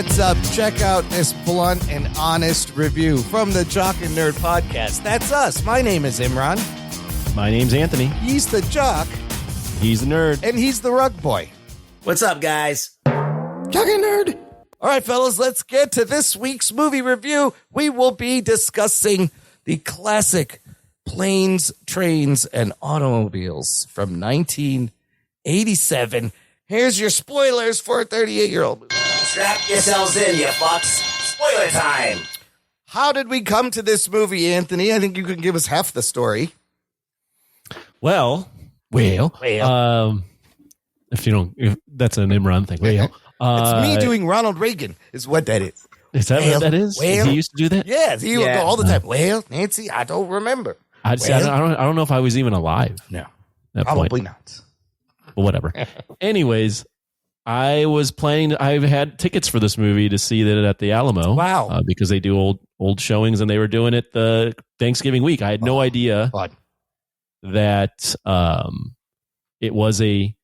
What's up? Check out this blunt and honest review from the Jock and Nerd Podcast. That's us. My name is Imran. My name's Anthony. He's the jock. He's the nerd. And he's the rug boy. What's up, guys? Jock and Nerd. All right, fellas, let's get to this week's movie review. We will be discussing the classic Planes, Trains, and Automobiles from 1987. Here's your spoilers for a 38-year-old movie. Strap yourselves in, you fucks. Spoiler time. How did we come to this movie, Anthony? I think you can give us half the story. Well, if that's an Imran thing. It's me doing Ronald Reagan, is what that is. Is that what that is? Well, he used to do that? Yeah, he would go all the time. Well, Nancy, I don't remember. I don't know if I was even alive. No, at probably point. not. But whatever. Anyways, I was planning. I had tickets for this movie to see it at the Alamo. Wow, because they do old showings, and they were doing it the Thanksgiving week. I had no idea that it was a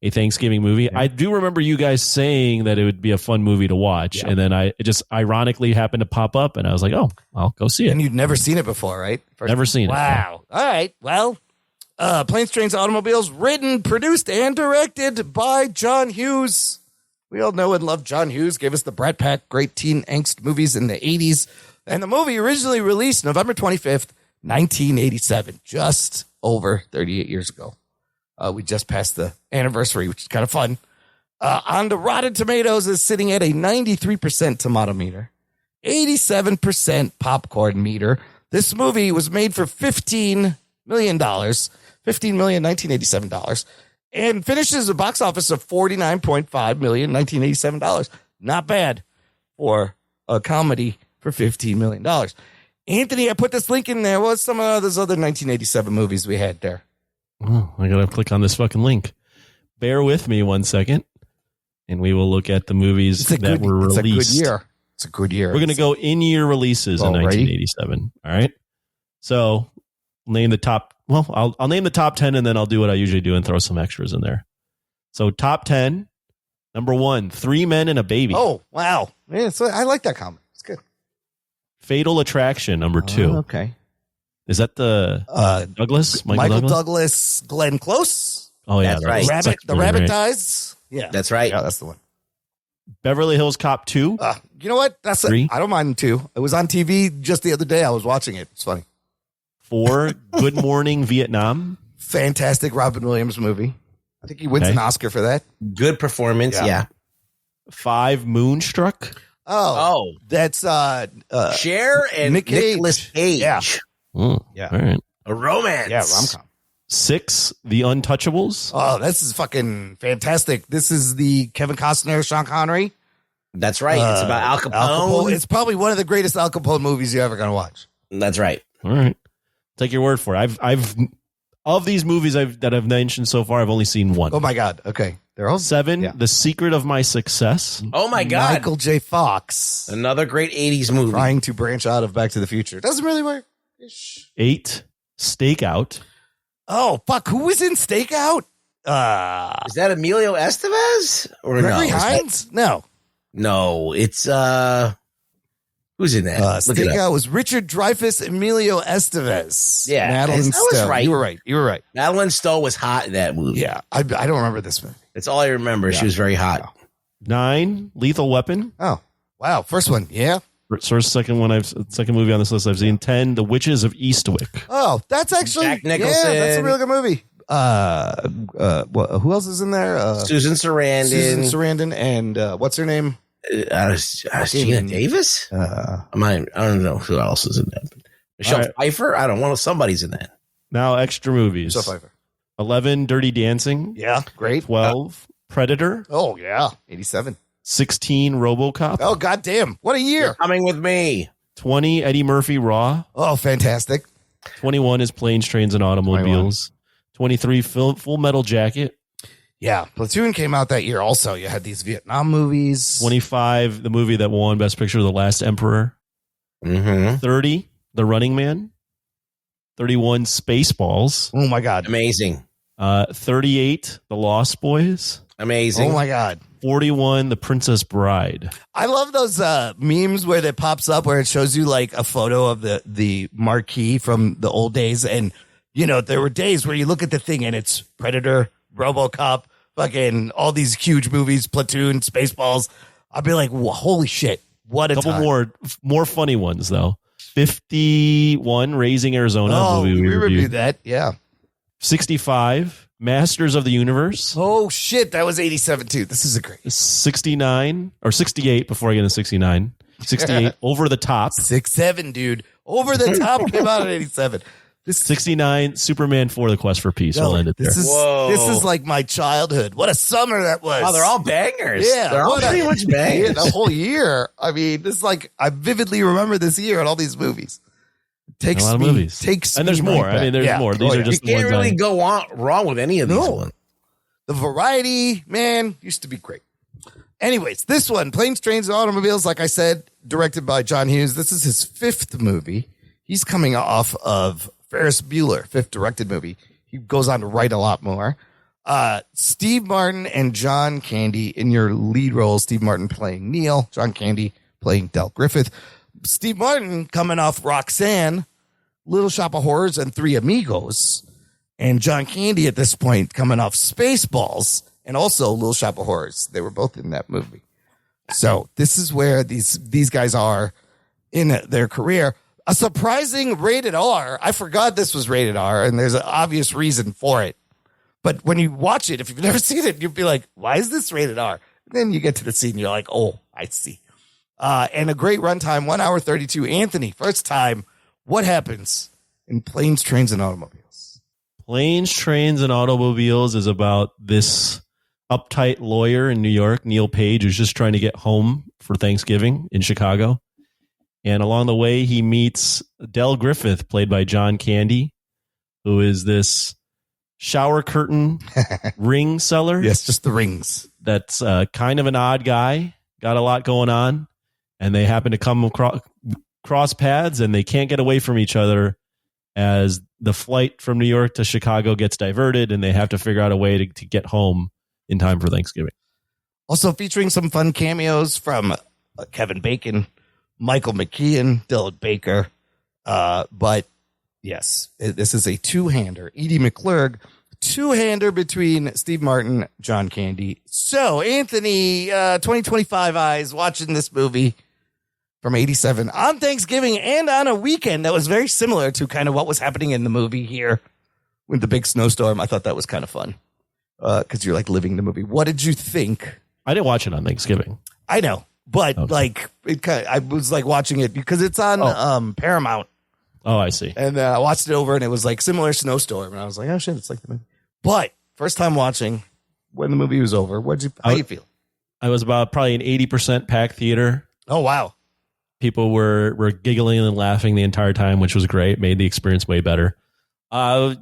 Thanksgiving movie. Yeah. I do remember you guys saying that it would be a fun movie to watch, and then it just ironically happened to pop up, and I was like, "Oh, I'll go see it." And you'd never seen it before, right? Never seen it. Wow. All right. Well, Planes, Trains, Automobiles, written, produced, and directed by John Hughes. We all know and love John Hughes. Gave us the Brat Pack, great teen angst movies in the 80s. And the movie originally released November 25th, 1987, just over 38 years ago. We just passed the anniversary, which is kind of fun. On the Rotten Tomatoes is sitting at a 93% tomato meter, 87% popcorn meter. This movie was made for $15 million, $1987, and finishes a box office of $49.5 million, $1987. Not bad for a comedy for $15 million. Anthony, I put this link in there. What's some of those other 1987 movies we had there? Oh, I gotta click on this fucking link. Bear with me 1 second, and we will look at the movies that were released. It's a good year. It's a good year. We're gonna go in-year releases in 1987. All right. So name the top. Well, I'll name the top 10, and then I'll do what I usually do and throw some extras in there. So top 10. Number 1, 3 Men and a Baby. Oh wow! Yeah, so I like that comment. It's good. Fatal Attraction. Number 2. Okay. Is that the Douglas? Michael Douglas, Glenn Close. Oh, yeah. That's right. The Rabbit Ties. Yeah. That's right. Yeah, that's the one. Beverly Hills Cop 2. You know what? That's 3. I don't mind 2. It was on TV just the other day. I was watching it. It's funny. 4, Good Morning Vietnam. Fantastic Robin Williams movie. I think he wins an Oscar for that. Good performance. Yeah. 5, Moonstruck. Oh. That's Cher and Nicolas Cage. Yeah. Yeah. All right. A romance. Yeah, rom-com. 6, The Untouchables. Oh, this is fucking fantastic. This is the Kevin Costner, Sean Connery. That's right. It's about Al Capone. It's probably one of the greatest Al Capone movies you're ever going to watch. That's right. All right. Take your word for it. I've of these movies that I've mentioned so far, I've only seen 1. Oh my God. Okay. They're all 7, The Secret of My Success. Oh my God. Michael J. Fox. Another great 80s movie. Trying to branch out of Back to the Future. Doesn't really work. 8, Stakeout. Oh, fuck. Who was in Stakeout? Is that Emilio Estevez? Or Gregory Hines? No. No, it's who's in that? Stakeout was Richard Dreyfuss, Emilio Estevez. Yeah, Madeline Stowe. Was right. You were right. Madeline Stowe was hot in that movie. Yeah, I don't remember this movie. That's all I remember. Yeah. She was very hot. 9, Lethal Weapon. Oh, wow. First one. Yeah. Second movie on this list I've seen. 10, The Witches of Eastwick. Oh, that's actually Jack Nicholson. Yeah, that's a real good movie. Who else is in there? Susan Sarandon. And what's her name? Gina Davis. I don't know who else is in that. Michelle Pfeiffer. I don't know. Somebody's in that. Now extra movies. Michelle Pfeiffer. 11, Dirty Dancing. Yeah, great. 12, Predator. Oh yeah, 87. 16, RoboCop. Oh, goddamn. What a year. You're coming with me. 20, Eddie Murphy Raw. Oh, fantastic. 21 is Planes, Trains, and Automobiles. 23, Full Metal Jacket. Yeah, Platoon came out that year also. You had these Vietnam movies. 25, the movie that won Best Picture, The Last Emperor. 30, The Running Man. 31, Spaceballs. Oh, my God. Amazing. 38, The Lost Boys. Amazing. Oh my God. 41, The Princess Bride. I love those memes where it pops up where it shows you like a photo of the marquee from the old days. And, you know, there were days where you look at the thing and it's Predator, RoboCop, fucking all these huge movies, Platoon, Spaceballs. I'd be like, holy shit. What a couple time. more funny ones, though. 51, Raising Arizona. Oh, we reviewed that. Yeah. 65, Masters of the Universe. Oh, shit. That was 87, too. This is a great. 69 or 68 before I get into 69. 68, Over the Top. 6'7", dude. Over the Top came out at 87. 69, Superman 4, The Quest for Peace. We'll end it there. This is like my childhood. What a summer that was. Oh, they're all bangers. Yeah. They're all pretty much bangers. Yeah, the whole year. I mean, this is like, I vividly remember this year and all these movies. A lot of movies. And there's more. I mean, there's more. These are just you can't the ones really go on wrong with any of these ones. The variety, man, used to be great. Anyways, this one, Planes, Trains, and Automobiles, like I said, directed by John Hughes. This is his 5th movie. He's coming off of Ferris Bueller, 5th directed movie. He goes on to write a lot more. Steve Martin and John Candy in your lead roles. Steve Martin playing Neil, John Candy playing Del Griffith. Steve Martin coming off Roxanne, Little Shop of Horrors, and Three Amigos. And John Candy at this point coming off Spaceballs and also Little Shop of Horrors. They were both in that movie. So this is where these guys are in their career. A surprising rated R. I forgot this was rated R, and there's an obvious reason for it. But when you watch it, if you've never seen it, you'll be like, why is this rated R? And then you get to the scene, you're like, oh, I see. And a great runtime, 1 hour 32. Anthony, first time, what happens in Planes, Trains, and Automobiles? Planes, Trains, and Automobiles is about this uptight lawyer in New York, Neil Page, who's just trying to get home for Thanksgiving in Chicago. And along the way, he meets Del Griffith, played by John Candy, who is this shower curtain ring seller. Yes, just the rings. That's kind of an odd guy, got a lot going on. And they happen to come cross paths, and they can't get away from each other as the flight from New York to Chicago gets diverted, and they have to figure out a way to get home in time for Thanksgiving. Also featuring some fun cameos from Kevin Bacon, Michael McKean, Dylan Baker. But yes, this is a two-hander. Edie McClurg, two-hander between Steve Martin, John Candy. So, Anthony, 2025 eyes watching this movie from 87 on Thanksgiving and on a weekend that was very similar to kind of what was happening in the movie here with the big snowstorm. I thought that was kind of fun because you're like living the movie. What did you think? I didn't watch it on Thanksgiving. I know, but like I was like watching it because it's on Paramount. Oh, I see. And I watched it over and it was like similar snowstorm. And I was like, oh shit, it's like the movie. But first time watching when the movie was over, how you feel? I was about probably an 80% packed theater. Oh, wow. People were giggling and laughing the entire time, which was great. Made the experience way better. I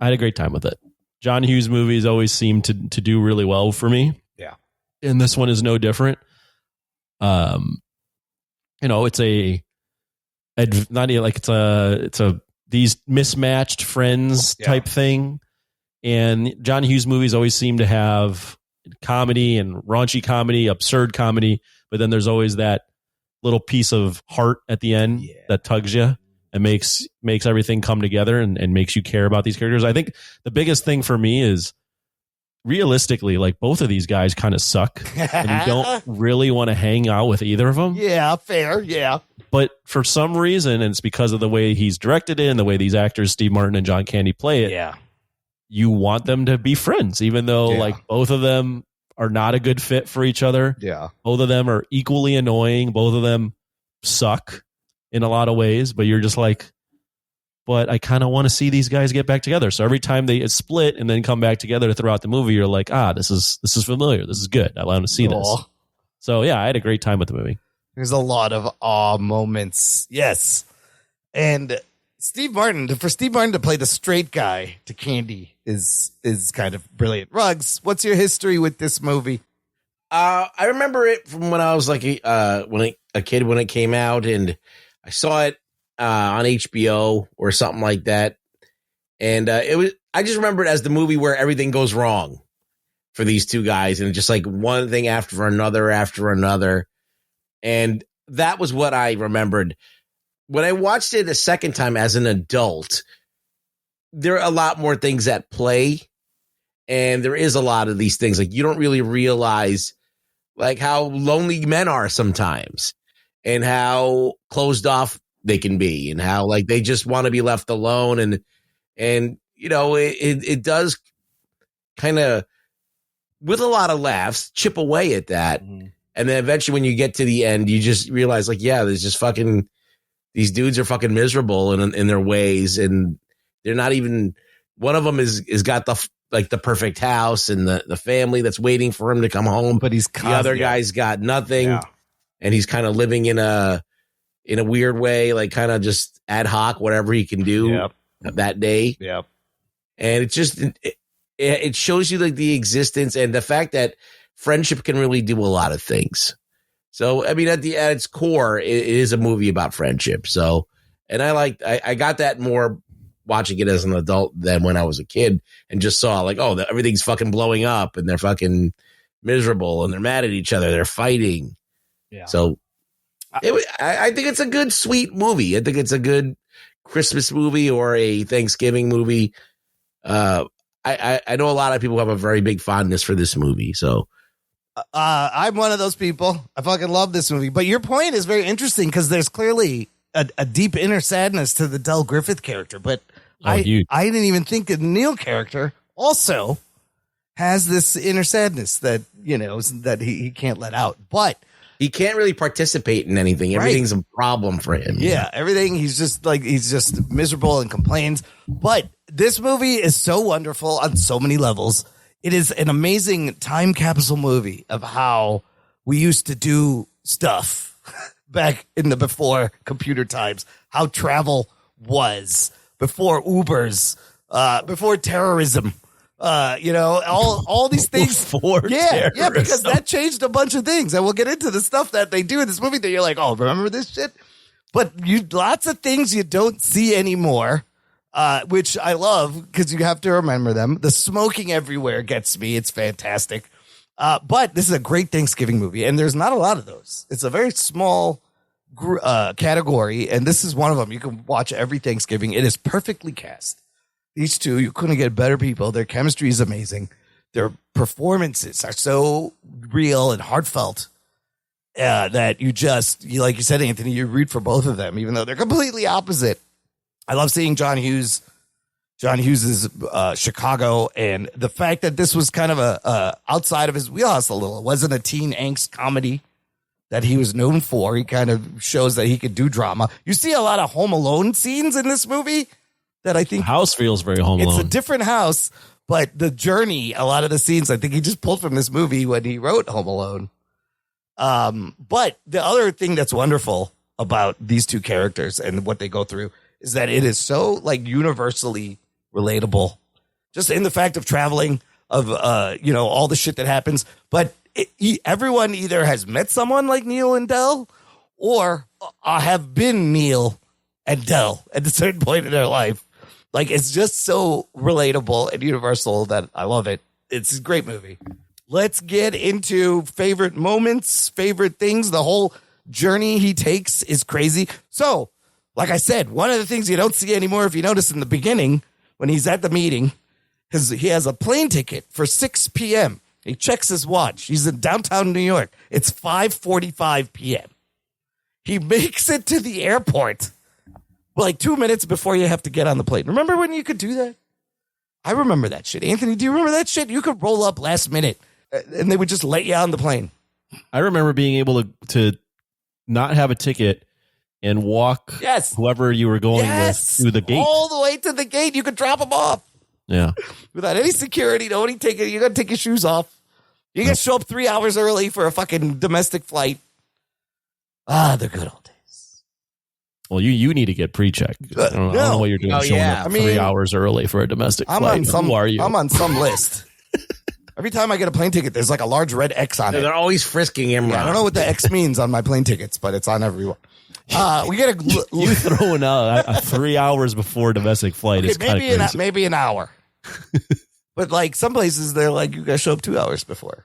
had a great time with it. John Hughes movies always seem to do really well for me. Yeah. And this one is no different. It's a these mismatched friends type thing. And John Hughes movies always seem to have comedy and raunchy comedy, absurd comedy, but then there's always that little piece of heart at the end that tugs you and makes everything come together and makes you care about these characters. I think the biggest thing for me is realistically, like both of these guys kind of suck and you don't really want to hang out with either of them. Yeah, fair. Yeah. But for some reason, and it's because of the way he's directed it and the way these actors, Steve Martin and John Candy, play it. Yeah. You want them to be friends, even though like both of them are not a good fit for each other. Yeah. Both of them are equally annoying. Both of them suck in a lot of ways, but you're just like, but I kind of want to see these guys get back together. So every time they split and then come back together throughout the movie, you're like, this is familiar. This is good. I want to see this. So yeah, I had a great time with the movie. There's a lot of awe moments. Yes. And Steve Martin to play the straight guy to Candy is kind of brilliant. Ruggs, what's your history with this movie? I remember it from when I was like a kid when it came out, and I saw it on HBO or something like that. And I just remember it as the movie where everything goes wrong. for these two guys, and just like one thing after another. And that was what I remembered. When I watched it a second time as an adult, there are a lot more things at play. And there is a lot of these things. Like, you don't really realize like how lonely men are sometimes and how closed off they can be and how like they just want to be left alone. And you know, it does kind of, with a lot of laughs, chip away at that. Mm-hmm. And then eventually when you get to the end, you just realize like, yeah, there's just fucking, these dudes are fucking miserable in their ways. And they're not even, one of them is got the perfect house and the family that's waiting for him to come home. But the other guy's got nothing. Yeah. And he's kind of living in a weird way, like kind of just ad hoc, whatever he can do that day. Yep. And it just, it shows you like the existence and the fact that friendship can really do a lot of things. So, I mean, at its core, it is a movie about friendship. So, and I got that more watching it as an adult than when I was a kid and just saw like, oh, everything's fucking blowing up and they're fucking miserable and they're mad at each other. They're fighting. Yeah. So I think it's a good, sweet movie. I think it's a good Christmas movie or a Thanksgiving movie. I know a lot of people have a very big fondness for this movie. So I'm one of those people. I fucking love this movie. But your point is very interesting because there's clearly a deep inner sadness to the Del Griffith character. But I didn't even think the Neil character also has this inner sadness that, you know, that he can't let out. But he can't really participate in anything. Everything's a problem for him. Yeah, everything. He's just miserable and complains. But this movie is so wonderful on so many levels. It is an amazing time capsule movie of how we used to do stuff back in the before computer times, how travel was before Ubers, before terrorism. You know, all these things. Yeah, because that changed a bunch of things. And we'll get into the stuff that they do in this movie that you're like, oh, remember this shit? But lots of things you don't see anymore, which I love because you have to remember them. The smoking everywhere gets me. It's fantastic. But this is a great Thanksgiving movie, and there's not a lot of those. It's a very small category, and this is one of them. You can watch every Thanksgiving. It is perfectly cast. These two, you couldn't get better people. Their chemistry is amazing. Their performances are so real and heartfelt that like you said, Anthony, you root for both of them, even though they're completely opposite. I love seeing John Hughes. John Hughes is Chicago, and the fact that this was kind of a outside of his wheelhouse a little. It wasn't a teen angst comedy that he was known for. He kind of shows that he could do drama. You see a lot of Home Alone scenes in this movie. That I think the house feels very Home Alone. It's a different house, but the journey, a lot of the scenes, I think he just pulled from this movie when he wrote Home Alone. But the other thing that's wonderful about these two characters and what they go through is that it is so like universally relatable, just in the fact of traveling, of all the shit that happens. But everyone either has met someone like Neil and Del, or have been Neil and Del at a certain point in their life. Like, it's just so relatable and universal that I love it. It's a great movie. Let's get into favorite moments, favorite things. The whole journey he takes is crazy. So, like I said, one of the things you don't see anymore, if you notice in the beginning, when he's at the meeting, because he has a plane ticket for 6 p.m. He checks his watch. He's in downtown New York. It's 5:45 p.m. He makes it to the airport like 2 minutes before you have to get on the plane. Remember when you could do that? I remember that shit. Anthony, do you remember that shit? You could roll up last minute and they would just let you on the plane. I remember being able to not have a ticket and walk whoever you were going with through the gate. All the way to the gate. You could drop them off. Yeah. Without any security, nobody taking you. You got to take your shoes off. You got to show up 3 hours early for a fucking domestic flight. The good old days. Well, you need to get pre-checked. I don't know what you're doing showing up 3 hours early for a domestic flight. Who are you? I'm on some list. Every time I get a plane ticket, there's like a large red X on it. They're always frisking him. Yeah, I don't know what the X means on my plane tickets, but it's on everyone. We get you throwing out 3 hours before domestic flight is kind of crazy. Maybe an hour. But like some places, they're like, you guys show up 2 hours before.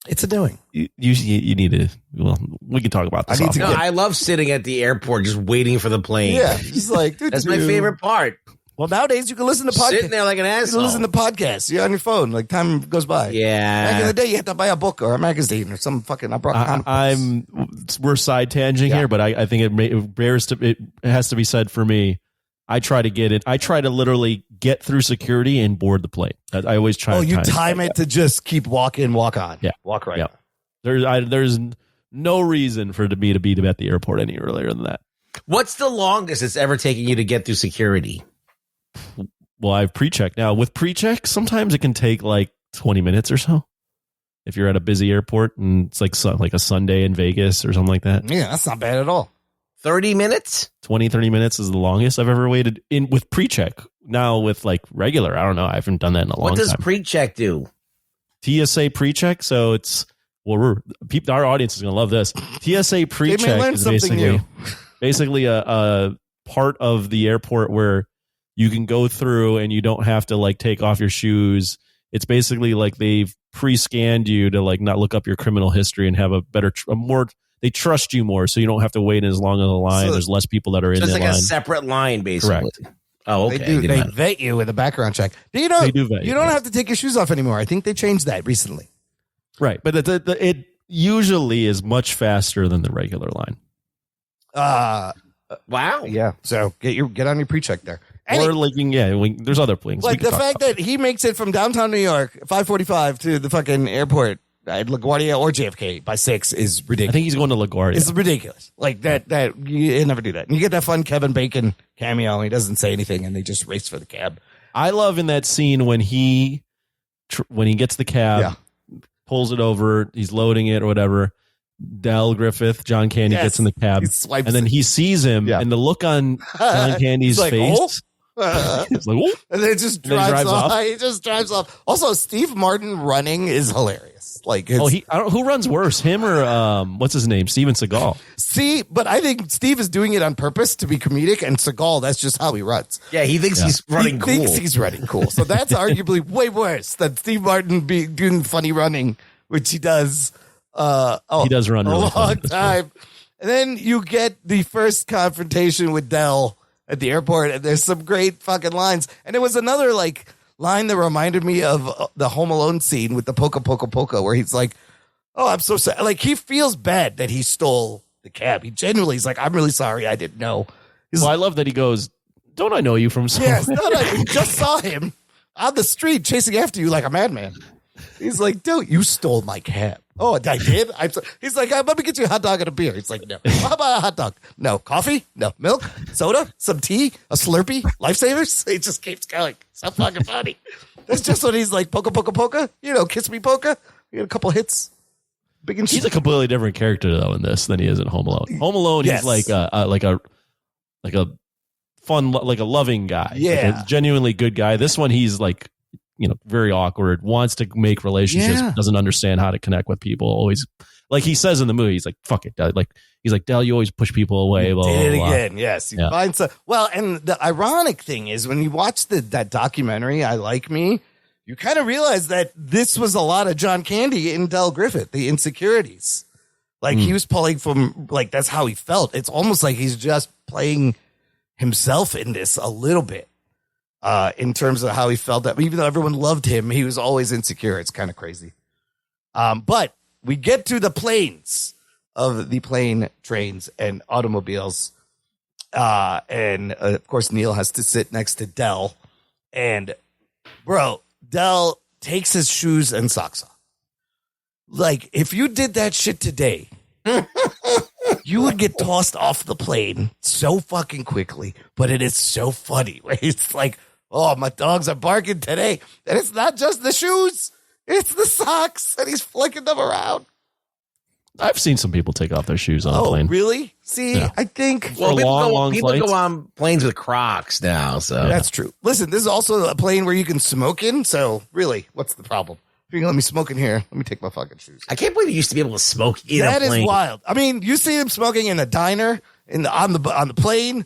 It's annoying. You need to. Well, we can talk about this. I love sitting at the airport just waiting for the plane. Yeah, it's like, dude, that's my favorite part. Well, nowadays you can listen to podcasts. Sitting there like an asshole. You can listen to podcasts. You're on your phone. Like time goes by. Yeah. Back in the day, you had to buy a book or a magazine or some fucking. We're side tanging here, but I think it has to be said for me. I try to get it. I try to literally get through security and board the plane. I always try. Oh, you time it to just keep walk in, walk on. Yeah, walk right. Yeah. There's no reason for me to be at the airport any earlier than that. What's the longest it's ever taken you to get through security? Well, I have pre-check now. With pre-check, sometimes it can take like 20 minutes or so. If you're at a busy airport and it's like a Sunday in Vegas or something like that. Yeah, that's not bad at all. 30 minutes? 20, 30 minutes is the longest I've ever waited in with pre-check. Now with like regular, I don't know. I haven't done that in a long time. What does pre-check do? TSA pre-check. So it's, our audience is going to love this. TSA pre-check is basically a part of the airport where you can go through and you don't have to like take off your shoes. It's basically like they've pre-scanned you to like not look up your criminal history and have they trust you more, so you don't have to wait as long on the line. So there's less people that are in the line. It's like a separate line, basically. Correct. Oh, okay. They vet you with a background check. You know, they do vet you. You don't have to take your shoes off anymore. I think they changed that recently. Right, but it usually is much faster than the regular line. Wow. Yeah. So get on your pre-check there. Or there's other planes. Like the fact that he makes it from downtown New York, 5:45 to the fucking airport at LaGuardia or JFK by 6 is ridiculous. I think he's going to LaGuardia. It's ridiculous. Like that you never do that. And you get that fun Kevin Bacon cameo and he doesn't say anything and they just race for the cab. I love in that scene when he gets the cab, pulls it over, he's loading it or whatever. Del Griffith, John Candy gets in the cab and then he sees him and the look on John Candy's face. He's like, and then it just drives off. He just drives off. Also, Steve Martin running is hilarious. Like, who runs worse, him or what's his name, Steven Seagal? See, but I think Steve is doing it on purpose to be comedic, and Seagal, that's just how he runs. Yeah, he thinks he's running cool. He thinks he's running cool. So that's arguably way worse than Steve Martin doing funny running, which he does. He does run really a long time, and then you get the first confrontation with Del at the airport, and there's some great fucking lines. And it was another like line that reminded me of the Home Alone scene with the Poca, where he's like, "Oh, I'm so sad." Like he feels bad that he stole the cab. He genuinely is like, "I'm really sorry, I didn't know." I love that he goes, "Don't I know you from somewhere?" Yes, you just saw him on the street chasing after you like a madman. He's like, "Dude, you stole my cab." Oh, I did? He's like, let me get you a hot dog and a beer. He's like, no. How about a hot dog? No. Coffee? No. Milk? Soda? Some tea? A Slurpee? Lifesavers? He just keeps going. So fucking funny. That's just what he's like, Poca. You know, kiss me, Poca. We got a couple hits. Big and he's a completely different character, though, in this than he is in Home Alone. Home Alone, he's like a fun, like a loving guy. Yeah. Like a genuinely good guy. This one, he's like, very awkward, wants to make relationships, doesn't understand how to connect with people. Always, like he says in the movie, he's like, fuck it. Like, he's like, Del, you always push people away. Blah, did it blah, again. blah. Yes. Well, and the ironic thing is when you watch that documentary, I Like Me, you kind of realize that this was a lot of John Candy in Del Griffith, the insecurities. Like he was pulling from, like, that's how he felt. It's almost like he's just playing himself in this a little bit. In terms of how he felt, that even though everyone loved him, he was always insecure. It's kind of crazy. But we get to the planes of the plane, trains, and automobiles. And of course, Neil has to sit next to Del. And bro, Del takes his shoes and socks off. Like, if you did that shit today, you would get tossed off the plane so fucking quickly. But it is so funny. It's like, oh, my dogs are barking today. And it's not just the shoes. It's the socks. And he's flicking them around. I've seen some people take off their shoes on a plane. Oh, really? See, I think... Well, people go on planes with Crocs now, so... That's true. Listen, this is also a plane where you can smoke in, so really, what's the problem? If you're going to let me smoke in here, let me take my fucking shoes. I can't believe you used to be able to smoke in a plane. That is wild. I mean, you see him smoking in a diner, on the plane,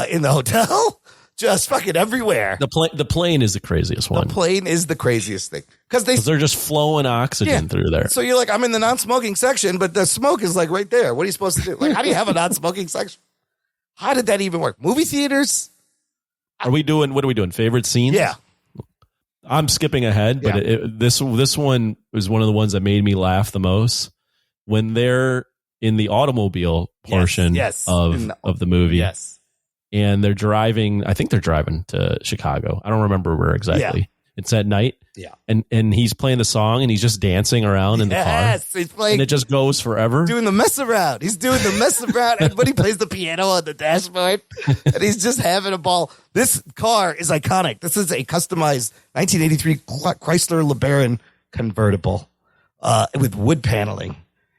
in the hotel... just fucking everywhere. The plane is the craziest one. The plane is the craziest thing because they're just flowing oxygen through there. So you're like, I'm in the non-smoking section, but the smoke is like right there. What are you supposed to do? Like, how do you have a non-smoking section? How did that even work? Movie theaters? What are we doing? Favorite scenes? Yeah. I'm skipping ahead, but this one was one of the ones that made me laugh the most when they're in the automobile portion of the movie. Yes. And they're driving, I think they're driving to Chicago. I don't remember where exactly. Yeah. It's at night. Yeah. And he's playing the song and he's just dancing around in the car. Yes. He's playing. And it just goes forever. Doing the mess around. He's doing the mess around. And when he plays the piano on the dashboard and he's just having a ball. This car is iconic. This is a customized 1983 Chrysler LeBaron convertible with wood paneling.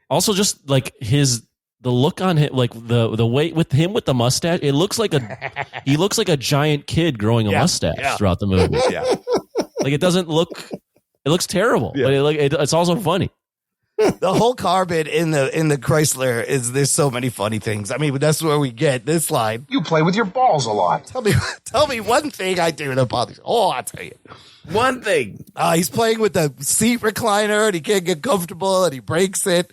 Also, just like the look on him, like the way with him with the mustache, he looks like a giant kid growing a mustache throughout the movie. Yeah. Like it looks terrible, but it's also funny. The whole car bit in the Chrysler there's so many funny things. I mean, that's where we get this line. You play with your balls a lot. Tell me one thing I do that bothers you. Oh, I'll tell you. One thing. He's playing with the seat recliner and he can't get comfortable and he breaks it.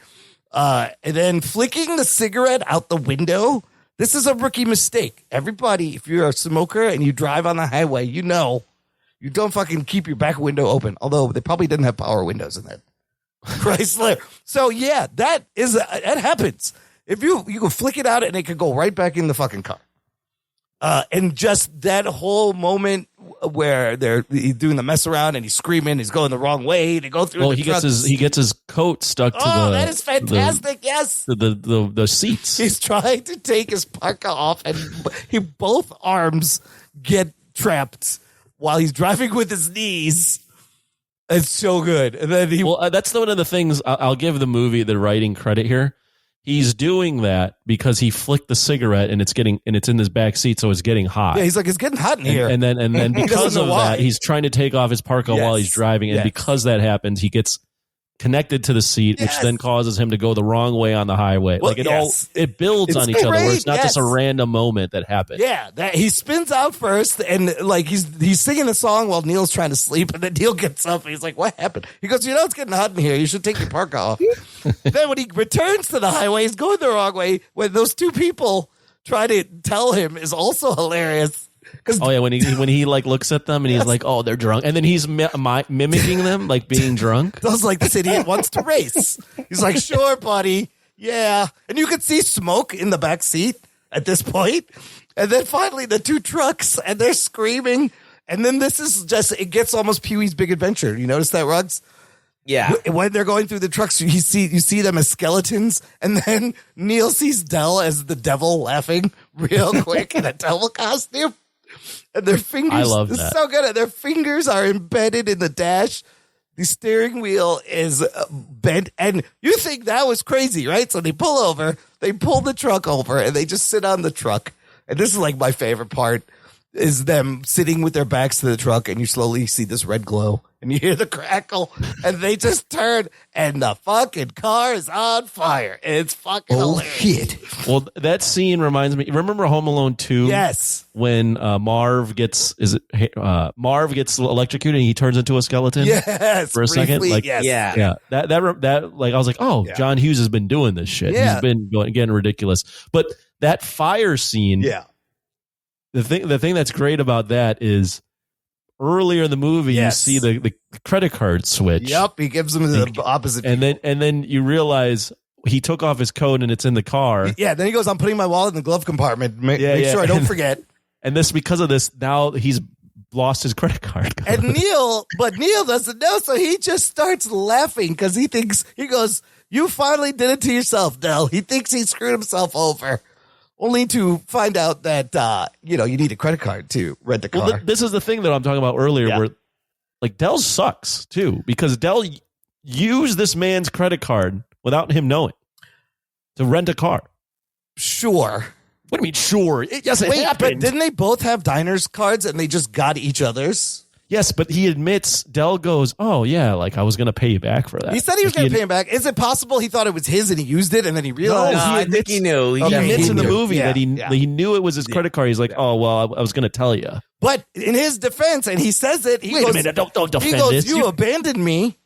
And then flicking the cigarette out the window. This is a rookie mistake. Everybody, if you're a smoker and you drive on the highway, you know you don't fucking keep your back window open. Although they probably didn't have power windows in that Chrysler. So yeah, that happens. If you can flick it out and it could go right back in the fucking car. And just that whole moment where he's doing the mess around and he's screaming, he's going the wrong way to go through. Well, he gets his coat stuck to that is fantastic. Yes, the seats. He's trying to take his parka off, and both arms get trapped while he's driving with his knees. It's so good. And then that's one of the things I'll give the movie the writing credit here. He's doing that because he flicked the cigarette and it's in his back seat, so it's getting hot. Yeah, he's like, it's getting hot in here. And then because of that, he's trying to take off his parka while he's driving, and because that happens, he gets connected to the seat, which then causes him to go the wrong way on the highway. Well, it builds on each other, where it's not just a random moment that happened. Yeah, that he spins out first, and like he's singing the song while Neil's trying to sleep, and then Neil gets up and he's like, "What happened?" He goes, "It's getting hot in here. You should take your parka off." Then when he returns to the highway, he's going the wrong way. When those two people try to tell him is also hilarious. When he like looks at them and he's like, "Oh, they're drunk," and then he's mimicking them like being drunk. I was like, this idiot wants to race. He's like, "Sure, buddy, yeah," and you could see smoke in the back seat at this point. And then finally, the two trucks, and they're screaming. And then this is it gets almost Pee-wee's Big Adventure. You notice that, Ruggs? Yeah. When they're going through the trucks, you see them as skeletons, and then Neil sees Del as the devil laughing real quick in a devil costume. And their fingers, I love this that. is so good. Their fingers are embedded in the dash. The steering wheel is bent. And you think that was crazy, right? So they pull the truck over, and they just sit on the truck. And this is like my favorite part, is them sitting with their backs to the truck, and you slowly see this red glow, and you hear the crackle, and they just turn, and the fucking car is on fire. It's fucking hilarious. Shit. Well, that scene reminds me. Remember Home Alone 2? Yes. When Marv gets electrocuted and he turns into a skeleton. Yes. For a second, like yes. yeah. That like I was like, oh, yeah. John Hughes has been doing this shit. Yeah. He's been getting ridiculous. But that fire scene. Yeah. The thing that's great about that is earlier in the movie, you see the credit card switch. Yep, he gives them the opposite. And then you realize he took off his coat and it's in the car. Yeah, then he goes, "I'm putting my wallet in the glove compartment. Make sure I don't forget." And because of this, now he's lost his credit card. And Neil doesn't know, so he just starts laughing because he goes, "You finally did it to yourself, Del." He thinks he screwed himself over. Only to find out that, you need a credit card to rent the car. Well, this is the thing that I'm talking about earlier where, like, Del sucks, too, because Del used this man's credit card without him knowing to rent a car. Sure. What do you mean, sure? It happened. But didn't they both have diners cards and they just got each other's? Yes, but he admits, Dell goes, oh, yeah, like I was going to pay you back for that. He said he was going to pay him back. Is it possible he thought it was his and he used it and then he realized? No, I think he knew. He admits in the movie that he knew it was his credit card. He's like, oh, well, I was going to tell you. But in his defense, and he says it, Wait a minute, don't defend He goes, this. you abandoned me.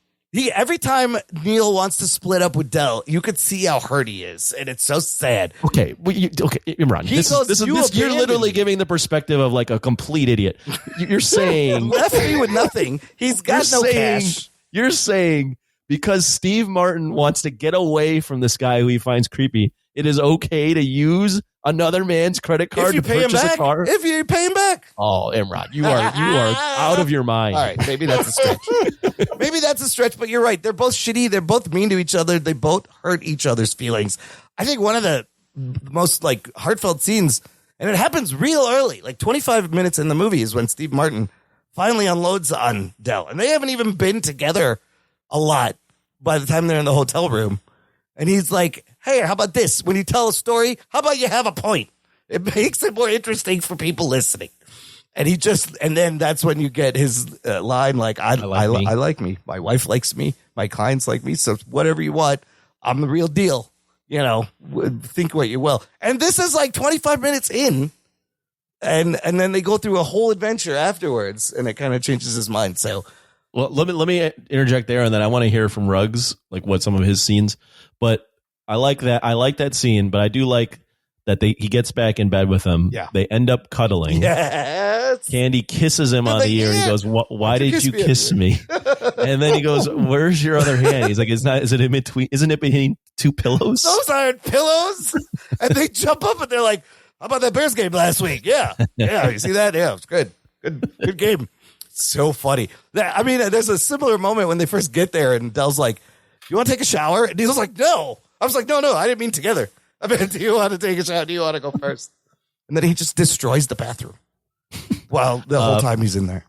Every time Neil wants to split up with Dell, you could see how hurt he is, and it's so sad. Okay, Imran, you're literally giving the perspective of like a complete idiot. You're saying left me with nothing. He's got no cash. You're saying because Steve Martin wants to get away from this guy who he finds creepy, it is okay to use another man's credit card to purchase a car? If you pay him back. Oh, Imran, you are out of your mind. All right, maybe that's a stretch. But you're right. They're both shitty. They're both mean to each other. They both hurt each other's feelings. I think one of the most like heartfelt scenes, and it happens real early, like 25 minutes in the movie, is when Steve Martin finally unloads on Dell. And they haven't even been together a lot by the time they're in the hotel room. And he's like, hey, how about this? When you tell a story, how about you have a point? It makes it more interesting for people listening. And then that's when you get his line like, I like me. My wife likes me. My clients like me. So whatever you want, I'm the real deal. You know, think what you will. And this is like 25 minutes in. And then they go through a whole adventure afterwards, and it kind of changes his mind. So, well, let me interject there, and then I want to hear from Ruggs, like what some of his scenes. But I like that scene, but I do like that he gets back in bed with him. Yeah. They end up cuddling. Yes. Candy kisses him on the ear. And he goes, why did you kiss me? And then he goes, where's your other hand? He's like, isn't it between two pillows? Those aren't pillows. And they jump up and they're like, how about that Bears game last week? Yeah. Yeah. You see that? Yeah. It was good. Good game. So funny. I mean, there's a similar moment when they first get there and Dell's like, you want to take a shower? And Neil's like, no. I was like, no, I didn't mean together. I mean, do you want to take a shower? Do you want to go first? And then he just destroys the bathroom while the whole time he's in there.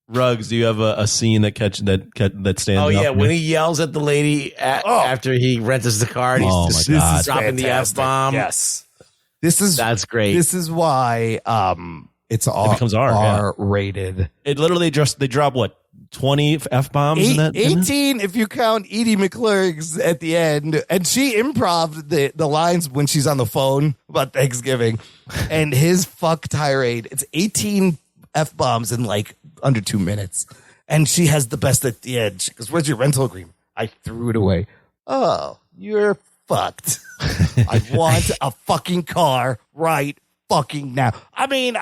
Ruggs, do you have a scene that stands out? Oh, yeah, when he yells at the lady after he rents the car, and he's just dropping the F-bomb. Yes. That's great. This is why it becomes R-rated. It literally they drop what? 20 F-bombs in that? 18 if you count Edie McClurg's at the end. And she improv'd the lines when she's on the phone about Thanksgiving. And his fuck tirade, it's 18 F-bombs in like under 2 minutes. And she has the best at the end. She goes, where's your rental agreement? I threw it away. Oh, you're fucked. I want a fucking car right fucking now. I mean,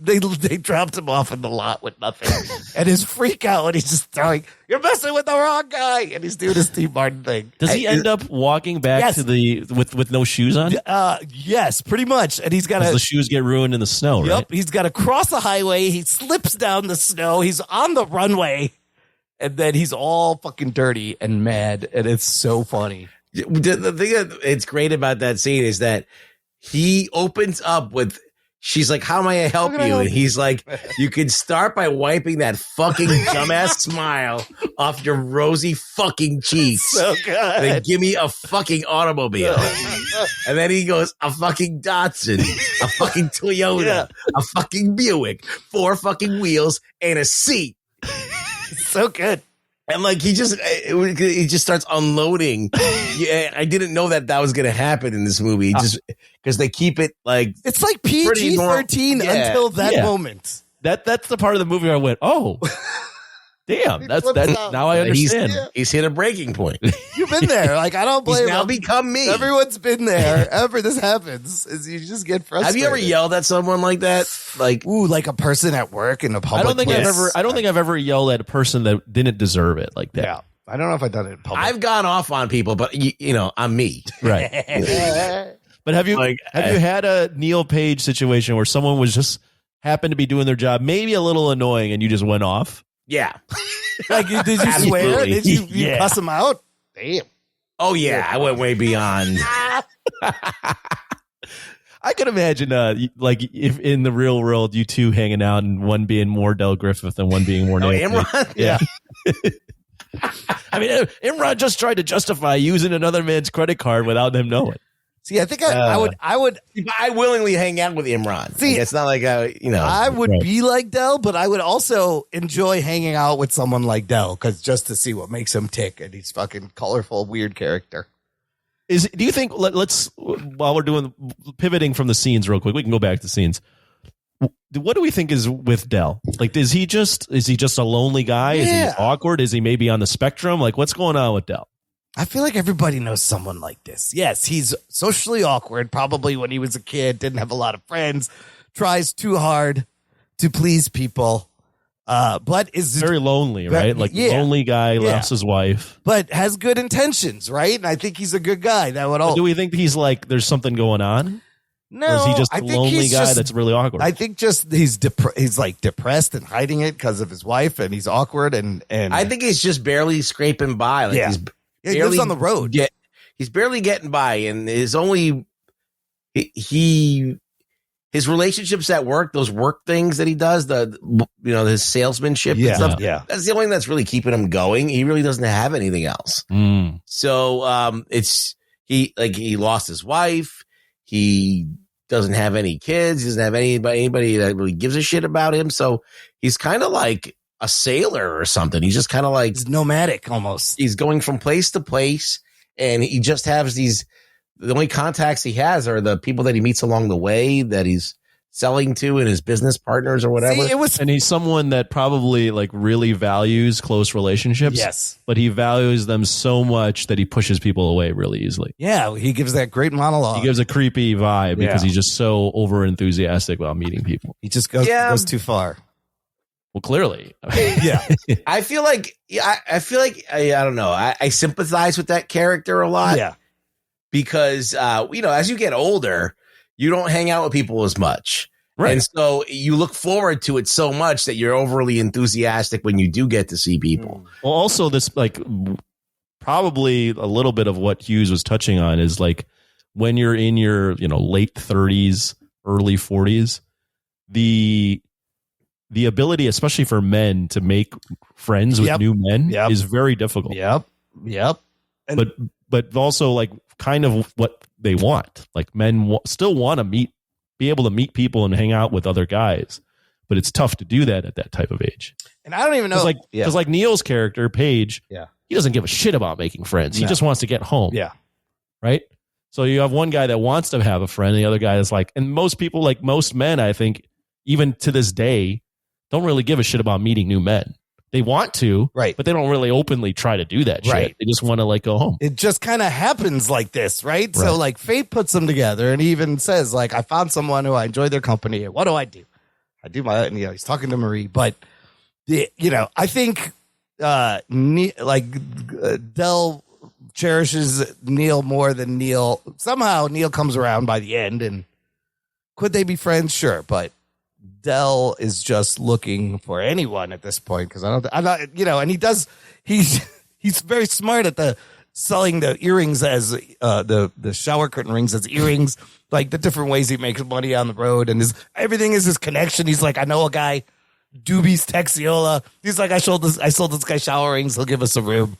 they dropped him off in the lot with nothing, and his freak out when he's just throwing, you're messing with the wrong guy, and he's doing his Steve Martin thing. Does he end up walking back to with no shoes on? Yes, pretty much. And he's got the shoes get ruined in the snow, right? Yep, he's got to cross the highway. He slips down the snow. He's on the runway, and then he's all fucking dirty and mad, and it's so funny. The thing that's great about that scene is that he opens up with, she's like, how may I help you? And he's like, you can start by wiping that fucking dumbass smile off your rosy fucking cheeks. So good. Then give me a fucking automobile. And then he goes, a fucking Datsun, a fucking Toyota, a fucking Buick, 4 fucking wheels, and a seat. So good. And like he just starts unloading. Yeah, I didn't know that was going to happen in this movie. Just because they keep it like it's like PG-13 until that moment. That's the part of the movie where I went, oh, damn. That's now I understand. He's hit a breaking point. You've been there. Like I don't blame him. He's now become me. Everyone's been there. Ever this happens is you just get frustrated. Have you ever yelled at someone like that? Like like a person at work in a public place? I don't think I've ever yelled at a person that didn't deserve it like that. Yeah. I don't know if I've done it in public. I've gone off on people, but you know, I'm me. Right. But have you had a Neil Page situation where someone was just happened to be doing their job, maybe a little annoying, and you just went off? Yeah. Like, did you swear? Did you cuss him out? Damn. Oh, yeah. I went way beyond. I could imagine, like, if in the real world, you two hanging out and one being more Del Griffith and one being more Neil Page. Imran? Yeah. I mean, Imran just tried to justify using another man's credit card without them knowing. See, I think I would I willingly hang out with Imran. See, like, it's not like I would be like Del, but I would also enjoy hanging out with someone like Del because just to see what makes him tick, and he's fucking colorful, weird character. Do you think? Let's while we're doing pivoting from the scenes real quick, we can go back to scenes. What do we think is with Del? Like, is he just a lonely guy? Yeah. Is he awkward? Is he maybe on the spectrum? Like, what's going on with Del? I feel like everybody knows someone like this. Yes, he's socially awkward. Probably when he was a kid, didn't have a lot of friends, tries too hard to please people. But is very lonely, right? Like lonely guy, lost his wife, but has good intentions, right? And I think he's a good guy. That would all. Do we think he's like there's something going on? No, or is he just a lonely guy that's really awkward? I think just he's like depressed and hiding it because of his wife, and he's awkward and I think he's just barely scraping by. Like he lives on the road. He's barely getting by, and his relationships at work, those work things that he does, his salesmanship and stuff. Yeah, that's the only thing that's really keeping him going. He really doesn't have anything else. So he lost his wife. He doesn't have any kids. He doesn't have anybody that really gives a shit about him. So he's kind of like a sailor or something. He's just kind of like he's nomadic almost. He's going from place to place, and he just has the only contacts he has are the people that he meets along the way that he's selling to and his business partners or whatever. And he's someone that probably like really values close relationships. Yes. But he values them so much that he pushes people away really easily. Yeah. He gives that great monologue. He gives a creepy vibe because he's just so over enthusiastic about meeting people. He just goes too far. Well, clearly. Yeah. I feel like I don't know. I sympathize with that character a lot. Yeah. Because, as you get older, you don't hang out with people as much. Right. And so you look forward to it so much that you're overly enthusiastic when you do get to see people. Well, also this probably a little bit of what Hughes was touching on is like when you're in your, late 30s, early 40s, the ability, especially for men, to make friends with new men is very difficult. Yep. And but also like kind of what they want. Like men still want to be able to meet people and hang out with other guys, but it's tough to do that at that type of age. And I don't even know, because like Neil's character, Paige, he doesn't give a shit about making friends. He just wants to get home. Yeah. Right. So you have one guy that wants to have a friend, and the other guy is like, and most people, like most men, I think, even to this day, don't really give a shit about meeting new men. They want to, right? But they don't really openly try to do that shit. Right. They just want to like go home. It just kind of happens like this, right? So like fate puts them together, and he even says like, I found someone who I enjoy their company. What do? I do my, and, he's talking to Marie, but I think Del cherishes Neil more than Neil. Somehow Neil comes around by the end, and could they be friends? Sure, but Del is just looking for anyone at this point because I'm not, and he's very smart at the selling the earrings as the shower curtain rings as earrings, like the different ways he makes money on the road, and everything is his connection. He's like, I know a guy, Doobie's Texiola. He's like, I sold this guy shower rings. He'll give us a room.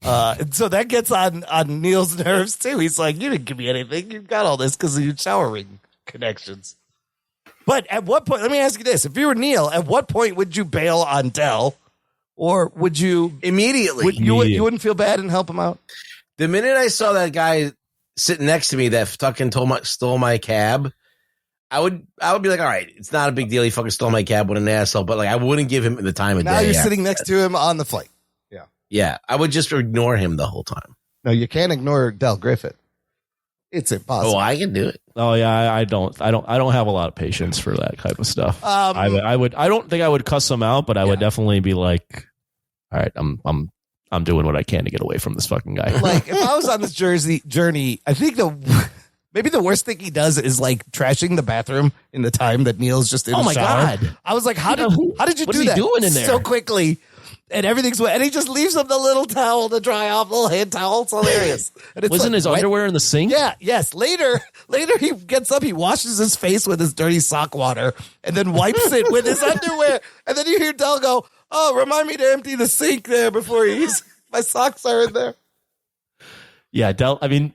And so that gets on Neil's nerves too. He's like, you didn't give me anything. You got all this because of your shower ring connections. But at what point, let me ask you this. If you were Neil, at what point would you bail on Del? Or would you immediately? You wouldn't feel bad and help him out? The minute I saw that guy sitting next to me that fucking stole my cab, I would be like, all right, it's not a big deal. He fucking stole my cab, what an asshole. But like, I wouldn't give him the time of day. Now you're sitting next to him on the flight. Yeah. Yeah. I would just ignore him the whole time. No, you can't ignore Del Griffith. It's impossible. Oh, I can do it. Oh yeah, I don't have a lot of patience for that type of stuff. I don't think I would cuss him out, but I would definitely be like, all right, I'm doing what I can to get away from this fucking guy. Like if I was on this journey, I think maybe the worst thing he does is like trashing the bathroom in the time that Neil's just in the shower. God. I was like, how did you do that doing in there? So quickly? And everything's wet, and he just leaves him the little towel to dry off, little hand towel. It's hilarious. And Wasn't his underwear in the sink? Yeah, yes. Later he gets up, he washes his face with his dirty sock water, and then wipes it with his underwear. And then you hear Del go, "Oh, remind me to empty the sink there before my socks are in there." Yeah, Del. I mean,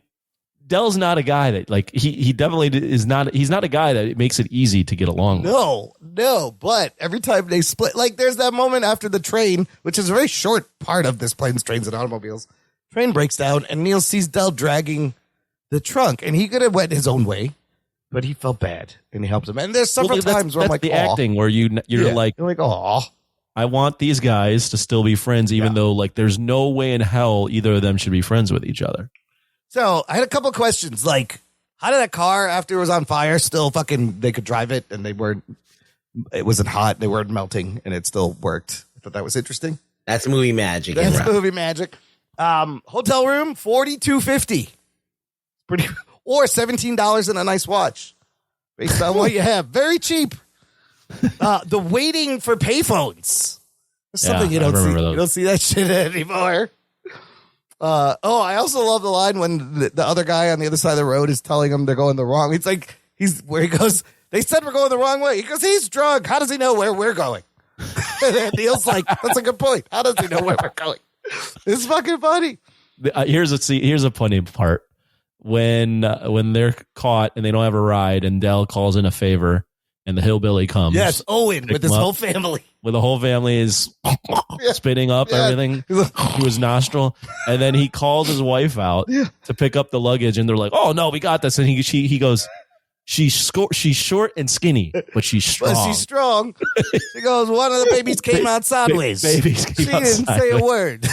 Dell's not a guy that like he definitely is not. He's not a guy that it makes it easy to get along with. No. But every time they split, like there's that moment after the train, which is a very short part of this Planes, Trains, and Automobiles. Train breaks down, and Neil sees Dell dragging the trunk, and he could have went his own way, but he felt bad, and he helps him. And there's several times where I'm like, the acting where you're like, oh, I want these guys to still be friends, even though like there's no way in hell either of them should be friends with each other. So I had a couple of questions, like how did that car after it was on fire still fucking, they could drive it and it wasn't hot, they weren't melting, and it still worked. I thought that was interesting. That's movie magic. Movie magic. Hotel room, $42.50. Pretty, or $17 and a nice watch based on what you have. Very cheap. The waiting for payphones. That's something you don't see. You don't see that shit anymore. I also love the line when the other guy on the other side of the road is telling him they're going the wrong. It's like where he goes, they said we're going the wrong way. He goes, he's drunk. How does he know where we're going? And Neil's like, that's a good point. How does he know where we're going? It's fucking funny. Here's a funny part when they're caught and they don't have a ride, and Dell calls in a favor, and the hillbilly comes. Yes, Owen with his whole family. With the whole family is spitting up everything through his nostril, and then he calls his wife out to pick up the luggage, and they're like, "Oh no, we got this." And he goes, She's short and skinny, but she's strong. But she's strong. She goes, one of the babies came out sideways. She didn't say a word.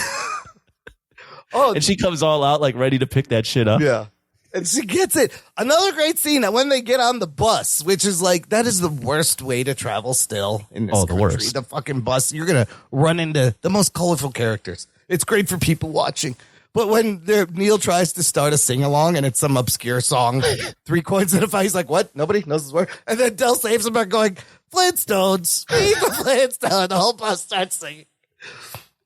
And she comes all out like ready to pick that shit up. Yeah. And she gets it. Another great scene when they get on the bus, which is like, that is the worst way to travel still in this country. Worst. The fucking bus. You're going to run into the most colorful characters. It's great for people watching. But when Neil tries to start a sing-along and it's some obscure song, 3 coins in a fight, he's like, what? Nobody knows this word? And then Dell saves him by going, Flintstones, Flintstone. The whole bus starts singing.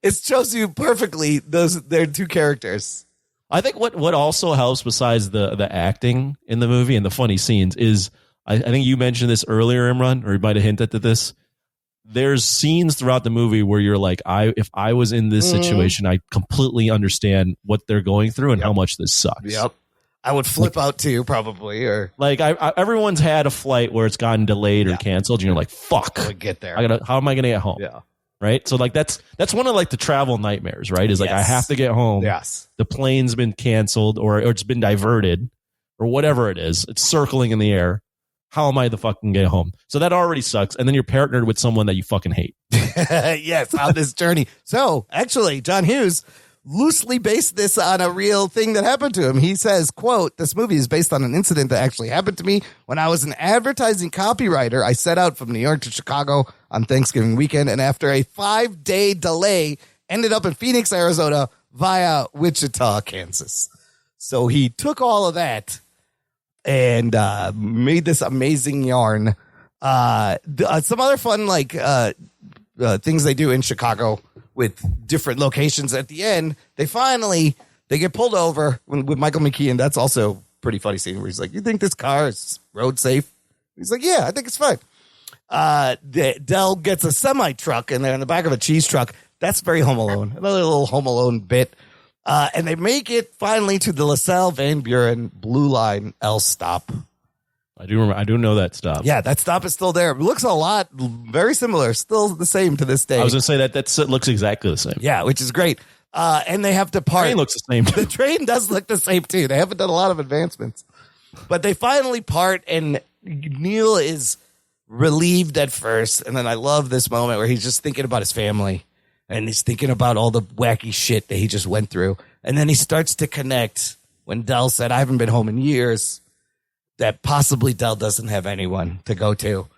It shows you perfectly their 2 characters. I think what also helps besides the acting in the movie and the funny scenes is, I think you mentioned this earlier, Imran, or you might have hinted at this. There's scenes throughout the movie where you're like, if I was in this situation, I completely understand what they're going through and how much this sucks. Yep. I would flip out too, probably. Or like everyone's had a flight where it's gotten delayed or canceled, and you're like, fuck. I would get there. How am I going to get home? Yeah. Right. So like that's one of like the travel nightmares, right? Is like, I have to get home. Yes. The plane's been canceled or it's been diverted or whatever it is. It's circling in the air. How am I to fucking get home? So that already sucks. And then you're partnered with someone that you fucking hate. Yes, on this journey. So actually, John Hughes loosely based this on a real thing that happened to him. He says, quote, this movie is based on an incident that actually happened to me when I was an advertising copywriter. I set out from New York to Chicago on Thanksgiving weekend, and after a 5-day delay, ended up in Phoenix, Arizona via Wichita, Kansas. So he took all of that and made this amazing yarn. Some other fun things they do in Chicago with different locations. At the end, they get pulled over with Michael McKean. That's also a pretty funny scene where he's like, you think this car is road safe? He's like, yeah, I think it's fine. Dell gets a semi truck and they're in the back of a cheese truck. That's very Home Alone. Another little Home Alone bit. And they make it finally to the LaSalle Van Buren Blue Line L stop. I do remember. I do know that stop. Yeah, that stop is still there. It looks a lot very similar. Still the same to this day. I was going to say that looks exactly the same. Yeah, which is great. And they have to part. The train looks the same. The train does look the same too. They haven't done a lot of advancements, but they finally part, and Neil is relieved at first, and then I love this moment where he's just thinking about his family. And he's thinking about all the wacky shit that he just went through. And then he starts to connect when Dell said, I haven't been home in years, that possibly Dell doesn't have anyone to go to,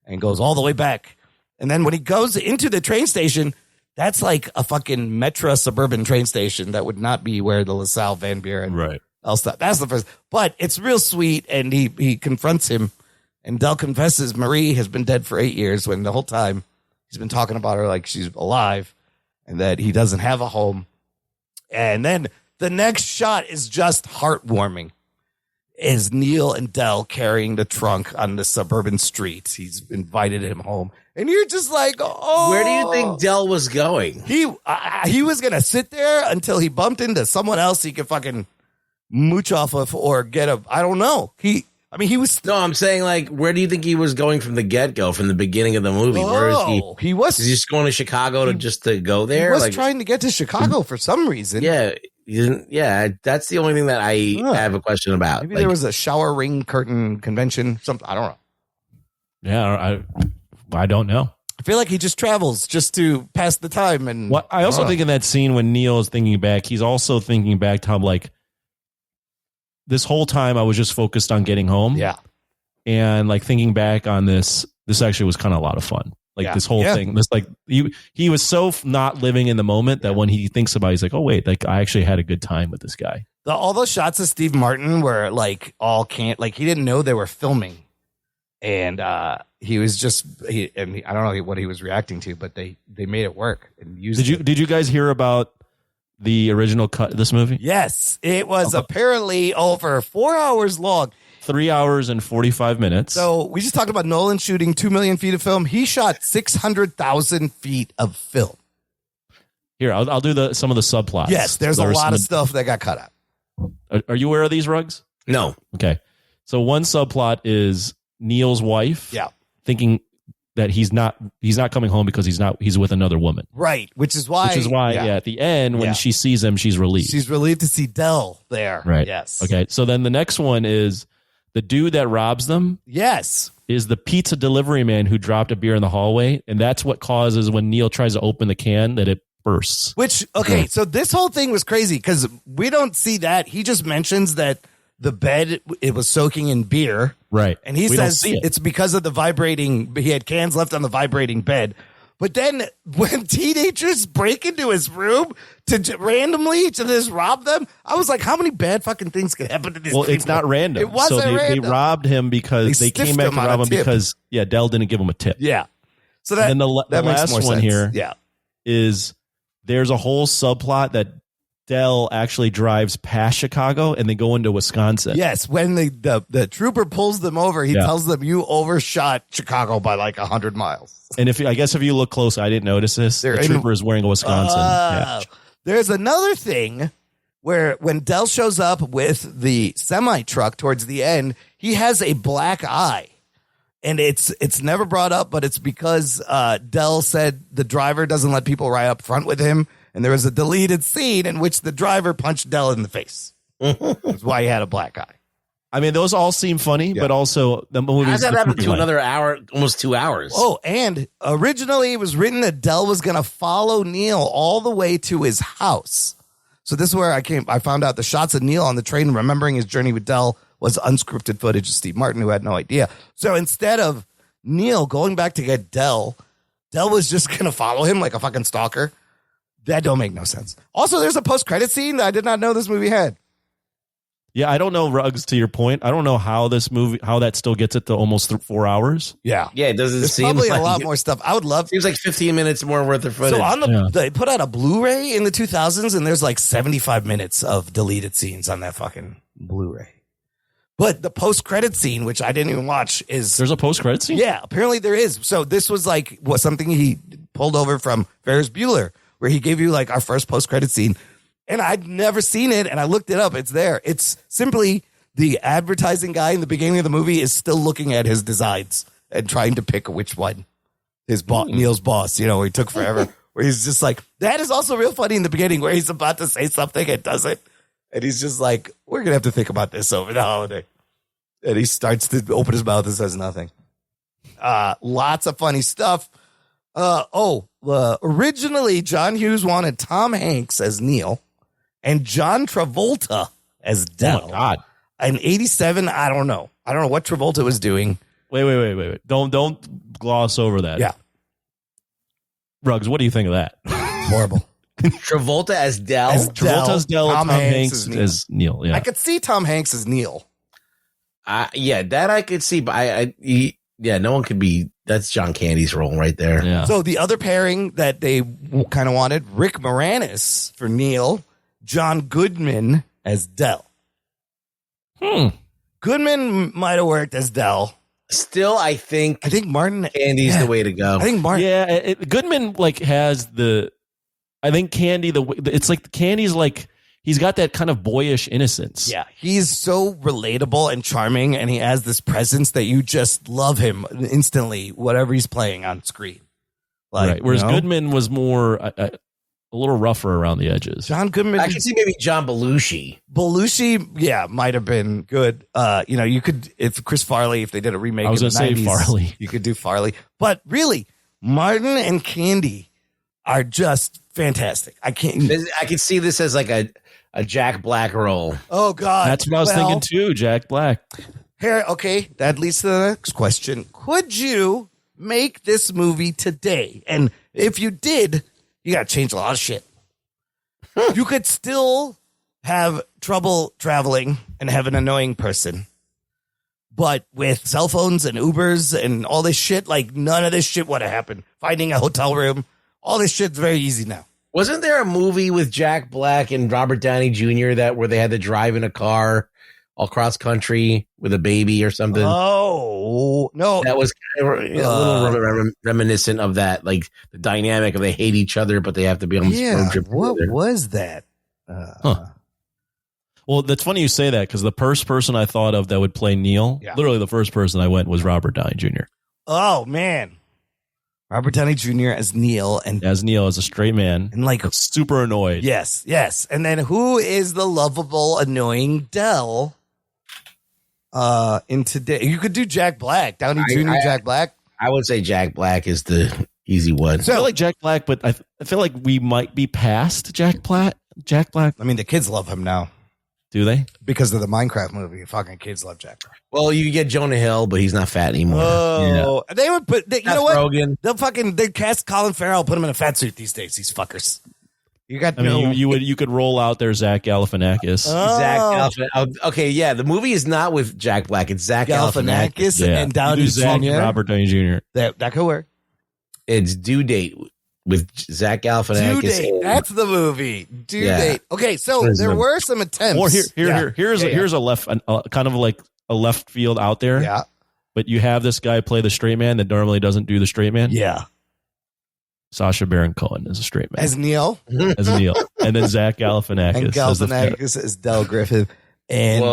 and goes all the way back. And then when he goes into the train station, that's like a fucking Metro suburban train station. That would not be where the LaSalle Van Buren. Right. Stop. That's the first. But it's real sweet. And he confronts him, and Dell confesses Marie has been dead for 8 years, when the whole time he's been talking about her like she's alive. And that he doesn't have a home. And then the next shot is just heartwarming. Is Neil and Dell carrying the trunk on the suburban streets. He's invited him home. And you're just like, oh. Where do you think Dell was going? He was going to sit there until he bumped into someone else he could fucking mooch off of or get a, I don't know. He was. No, I'm saying, like, where do you think he was going from the get-go, from the beginning of the movie? Where is he? Is he just going to Chicago to go there? He was trying to get to Chicago for some reason. Yeah. Yeah, that's the only thing that I have a question about. Maybe there was a shower ring curtain convention, something. I don't know. Yeah, I don't know. I feel like he just travels just to pass the time. And I also think in that scene when Neil is thinking back, he's also thinking back to how, like, this whole time I was just focused on getting home. Yeah. And like thinking back on this actually was kind of a lot of fun. Like this whole thing, this like he was so not living in the moment that when he thinks about it, he's like, oh wait, like I actually had a good time with this guy. All those shots of Steve Martin were like he didn't know they were filming. And he was just I don't know what he was reacting to, but they made it work and used Did you guys hear about the original cut of this movie? Yes, it was apparently over 4 hours long. 3 hours and 45 minutes. So we just talked about Nolan shooting 2 million feet of film. He shot 600,000 feet of film. Here, I'll do some of the subplots. Yes, there's a lot of stuff that got cut out. Are you aware of these, Rugs? No. Okay. So one subplot is Neil's wife thinking that he's not coming home because he's with another woman. Right. Which is why at the end when she sees him, she's relieved. She's relieved to see Dell there. Right. Yes. Okay. So then the next one is the dude that robs them. Yes. Is the pizza delivery man who dropped a beer in the hallway. And that's what causes when Neil tries to open the can that it bursts. Which, okay, so this whole thing was crazy because we don't see that. He just mentions that the bed, it was soaking in beer. Right. And he says it's because of the vibrating, he had cans left on the vibrating bed. But then when teenagers break into his room to randomly to just rob them, I was like, how many bad fucking things could happen to this? Well, it's not random. It wasn't random. They robbed him because they came back to rob him because Dell didn't give him a tip. Yeah. So that, and then the last one sense. here yeah. is there's a whole subplot that Dell actually drives past Chicago and they go into Wisconsin. Yes, when the trooper pulls them over, he tells them you overshot Chicago by like 100 miles. And if you look close, I didn't notice this. The trooper is wearing a Wisconsin patch. There's another thing where when Dell shows up with the semi truck towards the end, he has a black eye. And it's never brought up, but it's because Dell said the driver doesn't let people ride up front with him. And there was a deleted scene in which the driver punched Dell in the face. That's why he had a black eye. I mean, those all seem funny, but also the movie. How's that happen to another hour, almost 2 hours? Oh, and originally it was written that Dell was going to follow Neil all the way to his house. So this is where I found out the shots of Neil on the train, remembering his journey with Dell, was unscripted footage of Steve Martin, who had no idea. So instead of Neil going back to get Dell was just going to follow him like a fucking stalker. That don't make no sense. Also, there's a post-credit scene that I did not know this movie had. Yeah, I don't know, Ruggs, to your point. I don't know how that still gets it to almost 4 hours. Yeah. Yeah, it doesn't There's seem probably like a lot more stuff. I would love. Seems like 15 minutes more worth of footage. So they put out a Blu-ray in the 2000s, and there's like 75 minutes of deleted scenes on that fucking Blu-ray. But the post-credit scene, which I didn't even watch, is... There's a post-credit scene? Yeah, apparently there is. So this was like something he pulled over from Ferris Bueller, where he gave you like our first post-credit scene. And I'd never seen it, and I looked it up. It's there. It's simply the advertising guy in the beginning of the movie is still looking at his designs and trying to pick which one. His boss, Neil's boss, where he took forever. Where he's just like, that is also real funny in the beginning where he's about to say something and doesn't. And he's just like, we're going to have to think about this over the holiday. And he starts to open his mouth and says nothing. Lots of funny stuff. Originally, John Hughes wanted Tom Hanks as Neil and John Travolta as Dell. Oh, my God. In 87, I don't know. I don't know what Travolta was doing. Wait. Don't gloss over that. Yeah. Ruggs, what do you think of that? Horrible. Travolta as Dell? Travolta as Dell, Tom Hanks as Neil. Yeah. I could see Tom Hanks as Neil. Yeah, that I could see, but no one could be. That's John Candy's role right there. Yeah. So the other pairing that they kind of wanted, Rick Moranis for Neil, John Goodman as Dell. Goodman might have worked as Dell. Still, I think Martin Candy's the way to go. I think Martin. Yeah, Goodman has the. I think Candy it's like Candy's like he's got that kind of boyish innocence. Yeah, he's so relatable and charming, and he has this presence that you just love him instantly, whatever he's playing on screen. Like, right. Whereas you know? Goodman was more a little rougher around the edges. John Goodman. I can see maybe John Belushi. Belushi, yeah, might have been good. You could, if Chris Farley, if they did a remake, I was in going to the say 90s, Farley. You could do Farley, but really, Martin and Candy are just fantastic. I can see this as like a Jack Black role. Oh God, That's what I was thinking too. Jack Black. Here, okay, that leads to the next question. Could you make this movie today? And if you did, you got to change a lot of shit. You could still have trouble traveling and have an annoying person. But with cell phones and Ubers and all this shit, like none of this shit would have happened. Finding a hotel room, all this shit's very easy now. Wasn't there a movie with Jack Black and Robert Downey Jr. where they had to drive in a car all cross country with a baby or something? Oh, no. That was kind of a little reminiscent of that, like the dynamic of they hate each other, but they have to be on this road trip. What was that? Well, that's funny you say that because the first person I thought of that would play Neil, literally the first person I went was Robert Downey Jr. Oh, man. Robert Downey Jr. as Neil. As a straight man. And like super annoyed. Yes. And then who is the lovable, annoying Dell in today? You could do Jack Black. Downey Jr. Jack Black. I would say Jack Black is the easy one. So I feel like Jack Black, but I feel like we might be past Jack Black. I mean, the kids love him now. Do they? Because of the Minecraft movie. Fucking kids love Jack Black. Well, you could get Jonah Hill, but he's not fat anymore. Oh, yeah. They would put, you know what? Rogan. They cast Colin Farrell, put him in a fat suit these days, these fuckers. You could roll out there Zach Galifianakis. Zach Galifianakis. Okay, yeah, the movie is not with Jack Black. It's Zach Galifianakis and Downey Jr. Robert Downey Jr. That could work. It's Due Date with Zach Galifianakis. Due Date. That's the movie. Due Date. Okay, so there were some attempts. Or here's a left, kind of like a left field out there. Yeah. But you have this guy play the straight man that normally doesn't do the straight man. Yeah. Sacha Baron Cohen is a straight man. As Neil. And then Zach Galifianakis. And Galifianakis as Del Griffith. And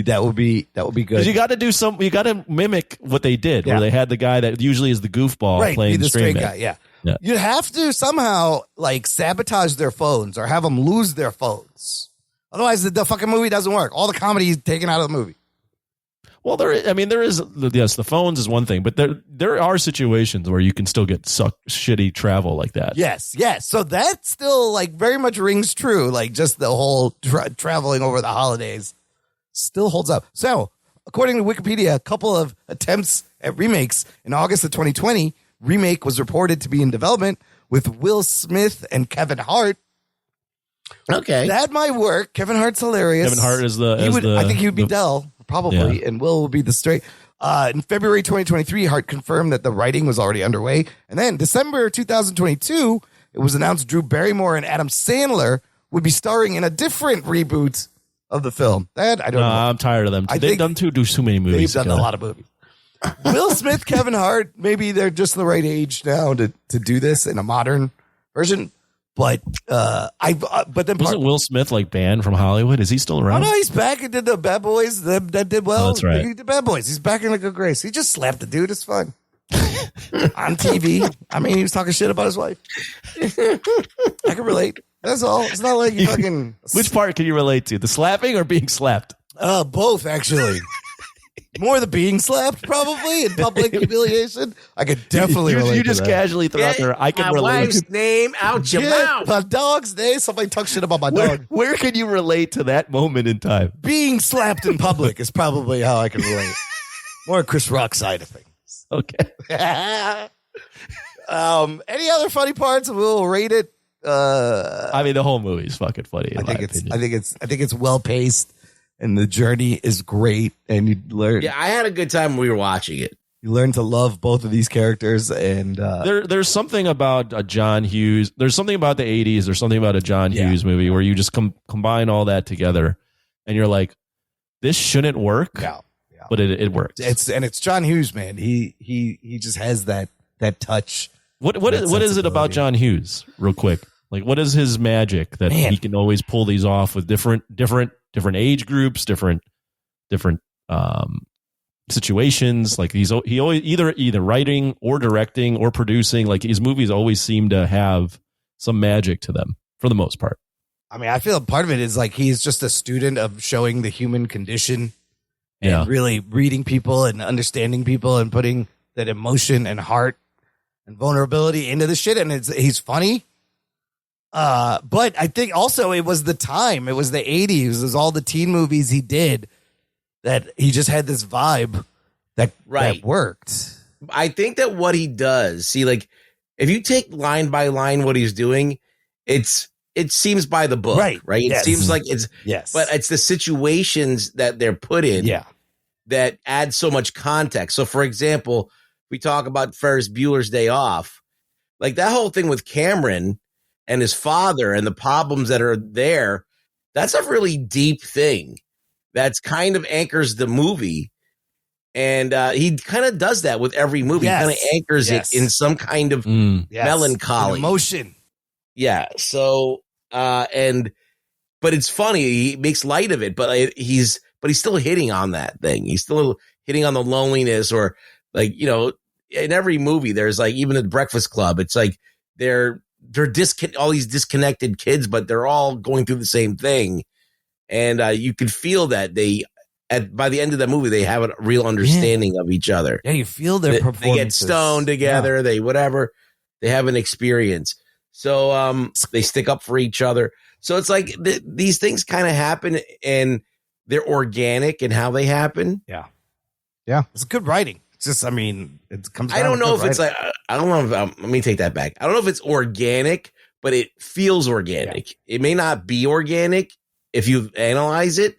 that would be good. Because you got to mimic what they did, where they had the guy that usually is the goofball playing the straight man. Guy, yeah. You'd have to somehow like sabotage their phones or have them lose their phones. Otherwise, the fucking movie doesn't work. All the comedy is taken out of the movie. Well, there is the phones is one thing, but there are situations where you can still get shitty travel like that. Yes. So that still like very much rings true. Like just the whole traveling over the holidays still holds up. So according to Wikipedia, a couple of attempts at remakes in August of 2020, remake was reported to be in development with Will Smith and Kevin Hart. Okay. That might work. Kevin Hart's hilarious. Kevin Hart is I think he would be Del. Probably, and Will be the straight. In February 2023, Hart confirmed that the writing was already underway. And then December 2022, it was announced Drew Barrymore and Adam Sandler would be starring in a different reboot of the film. That I don't know. I'm tired of them. They've done do too many movies. They've done a lot of movies. Will Smith, Kevin Hart, maybe they're just the right age now to do this in a modern version. But wasn't Will Smith like banned from Hollywood? Is he still around? Oh no, he's back and did the Bad Boys. That did well. Oh, that's right. He did Bad Boys. He's back in a good grace. He just slapped the dude. It's fun on TV. I mean, he was talking shit about his wife. I can relate. That's all. It's not like you fucking. Which part can you relate to? The slapping or being slapped? Both actually. More the being slapped, probably, in public humiliation. I could definitely relate you just to that. casually throw out there, I can relate. My wife's name out your mouth. My dog's name. Somebody talk shit about my dog. Where can you relate to that moment in time? Being slapped in public is probably how I can relate. More Chris Rock side of things. Okay. Any other funny parts? We'll rate it. I mean, the whole movie is fucking funny. I think it's well paced. And the journey is great, and you learn. Yeah, I had a good time when we were watching it. You learn to love both of these characters, and there's something about a John Hughes. There's something about the '80s. There's something about a John Hughes movie where you just combine all that together, and you're like, this shouldn't work. Yeah. But it works. It's John Hughes, man. He just has that touch. What is it about John Hughes? Real quick. Like, what is his magic that he can always pull these off with different age groups, different situations? Like he always either writing or directing or producing. Like his movies always seem to have some magic to them for the most part. I mean, I feel part of it is like he's just a student of showing the human condition and really reading people and understanding people and putting that emotion and heart and vulnerability into the shit. And he's funny. But I think also it was the time. It was the 80s. It was all the teen movies he did that he just had this vibe that worked. I think that what he does, see, like if you take line by line what he's doing, it seems by the book, right? It seems like but it's the situations that they're put in that add so much context. So for example, we talk about Ferris Bueller's Day Off, like that whole thing with Cameron and his father and the problems that are there. That's a really deep thing that's kind of anchors the movie. And he kind of does that with every movie. He kind of anchors it in some kind of melancholy emotion. Yeah. So, but it's funny. He makes light of it, but he's still hitting on that thing. He's still hitting on the loneliness, or like, you know, in every movie, there's like, even at Breakfast Club, it's like they're all these disconnected kids, but they're all going through the same thing. And you could feel that by the end of the movie, they have a real understanding of each other. Yeah, you feel their performances. They get stoned together. They have an experience. So they stick up for each other. So it's like these things kind of happen, and they're organic in how they happen. Yeah. It's good writing. It's just, I mean, it comes. I don't know if it's like, I don't know if, let me take that back. I don't know if it's organic, but it feels organic. Yeah. It may not be organic if you analyze it,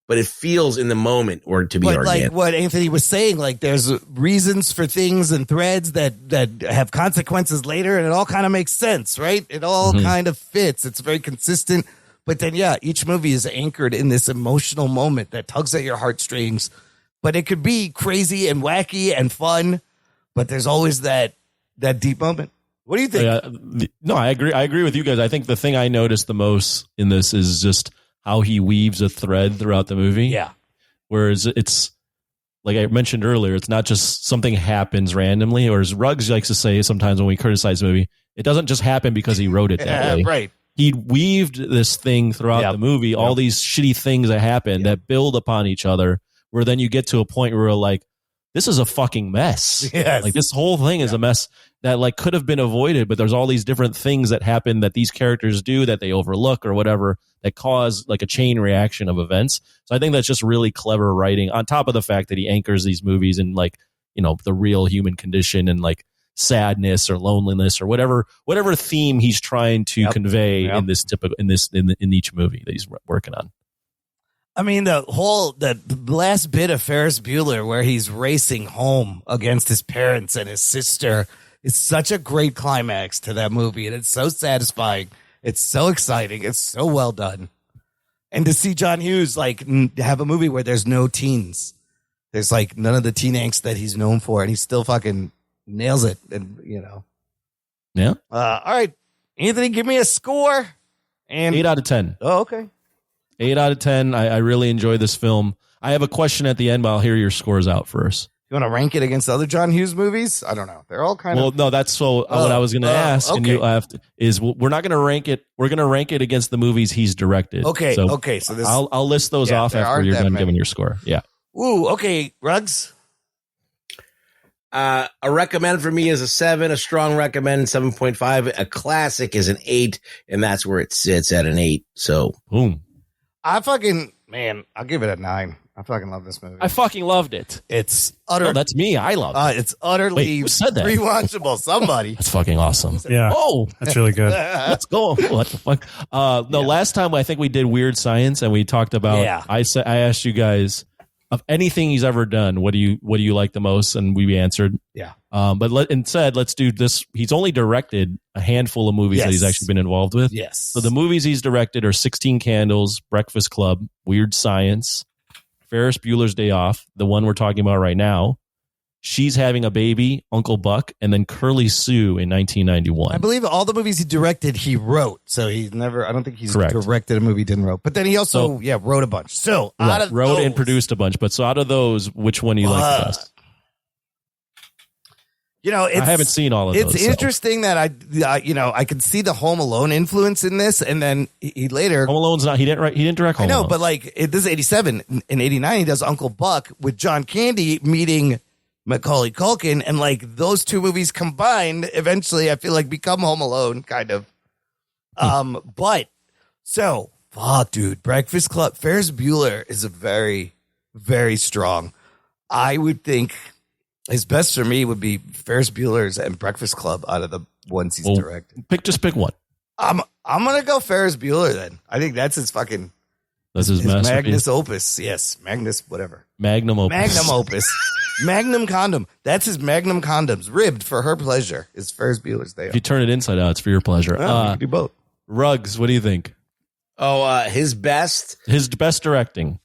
but it feels in the moment or to be organic. Like what Anthony was saying, like there's reasons for things and threads that have consequences later, and it all kind of makes sense, right? It all kind of fits. It's very consistent. But then, each movie is anchored in this emotional moment that tugs at your heartstrings. But it could be crazy and wacky and fun, but there's always that deep moment. What do you think? No, I agree. I agree with you guys. I think the thing I noticed the most in this is just how he weaves a thread throughout the movie. Yeah. Whereas it's, like I mentioned earlier, it's not just something happens randomly, or as Ruggs likes to say sometimes when we criticize the movie, it doesn't just happen because he wrote it that way. Right. He weaved this thing throughout the movie, all these shitty things that happen that build upon each other, where then you get to a point where like, this is a fucking mess. Yes. Like this whole thing is a mess that like could have been avoided, but there's all these different things that happen that these characters do that they overlook or whatever that cause like a chain reaction of events. So I think that's just really clever writing, on top of the fact that he anchors these movies in like, you know, the real human condition and like sadness or loneliness or whatever theme he's trying to convey in this in each movie that he's working on. I mean, the last bit of Ferris Bueller where he's racing home against his parents and his sister is such a great climax to that movie. And it's so satisfying. It's so exciting. It's so well done. And to see John Hughes like have a movie where there's no teens, there's like none of the teen angst that he's known for, and he still fucking nails it. And, you know. Yeah. All right. Anthony, give me a score. And 8 out of 10. Oh, okay. 8 out of 10. I really enjoy this film. I have a question at the end, but I'll hear your scores out first. You want to rank it against other John Hughes movies? I don't know. They're all kind of. Well, no, that's what I was going to ask. Okay. And you have to, is we're not going to rank it. We're going to rank it against the movies he's directed. Okay. So okay. So this, I'll list those off after you're done giving your score. Yeah. Ooh. Okay. Ruggs. A recommend for me is a 7. A strong recommend 7.5. A classic is an 8, and that's where it sits at an 8. So boom. I'll give it a 9. I fucking love this movie. I fucking loved it. It's utterly. Oh, that's me. I love it. It's utterly rewatchable. Somebody. That's fucking awesome. Yeah. Oh, that's really good. Let's go. What the fuck? Last time I think we did Weird Science and we talked about. Yeah. I asked you guys of anything he's ever done. What do you like the most? And we answered. Yeah. But instead, let's do this. He's only directed a handful of movies that he's actually been involved with. Yes. So the movies he's directed are 16 Candles, Breakfast Club, Weird Science, Ferris Bueller's Day Off, the one we're talking about right now, She's Having a Baby, Uncle Buck, and then Curly Sue in 1991. I believe all the movies he directed, he wrote. So he's never, I don't think he's Correct. directed a movie, didn't wrote. But then he also, wrote a bunch. So out of wrote those, and produced a bunch. But so out of those, which one do you like the best? You know, I haven't seen all of those. It's interesting that I could see the Home Alone influence in this, and then he later Home Alone's not. He didn't direct Home Alone. I know, but like this is 87. In 89, he does Uncle Buck with John Candy meeting Macaulay Culkin, and like those two movies combined, eventually I feel like become Home Alone, kind of. But so fuck, dude, Breakfast Club, Ferris Bueller is a very, very strong. I would think his best for me would be Ferris Bueller's and Breakfast Club out of the ones he's directed. Pick one. I'm gonna go Ferris Bueller then. I think that's his fucking. That's his masterpiece. Magnus Opus. Yes, Magnus whatever. Magnum Opus. Magnum Opus. Magnum Condom. That's his Magnum Condoms. Ribbed for her pleasure is Ferris Bueller's Day Off. If you turn it inside out, it's for your pleasure. You can do both. Ruggs, what do you think? His best directing.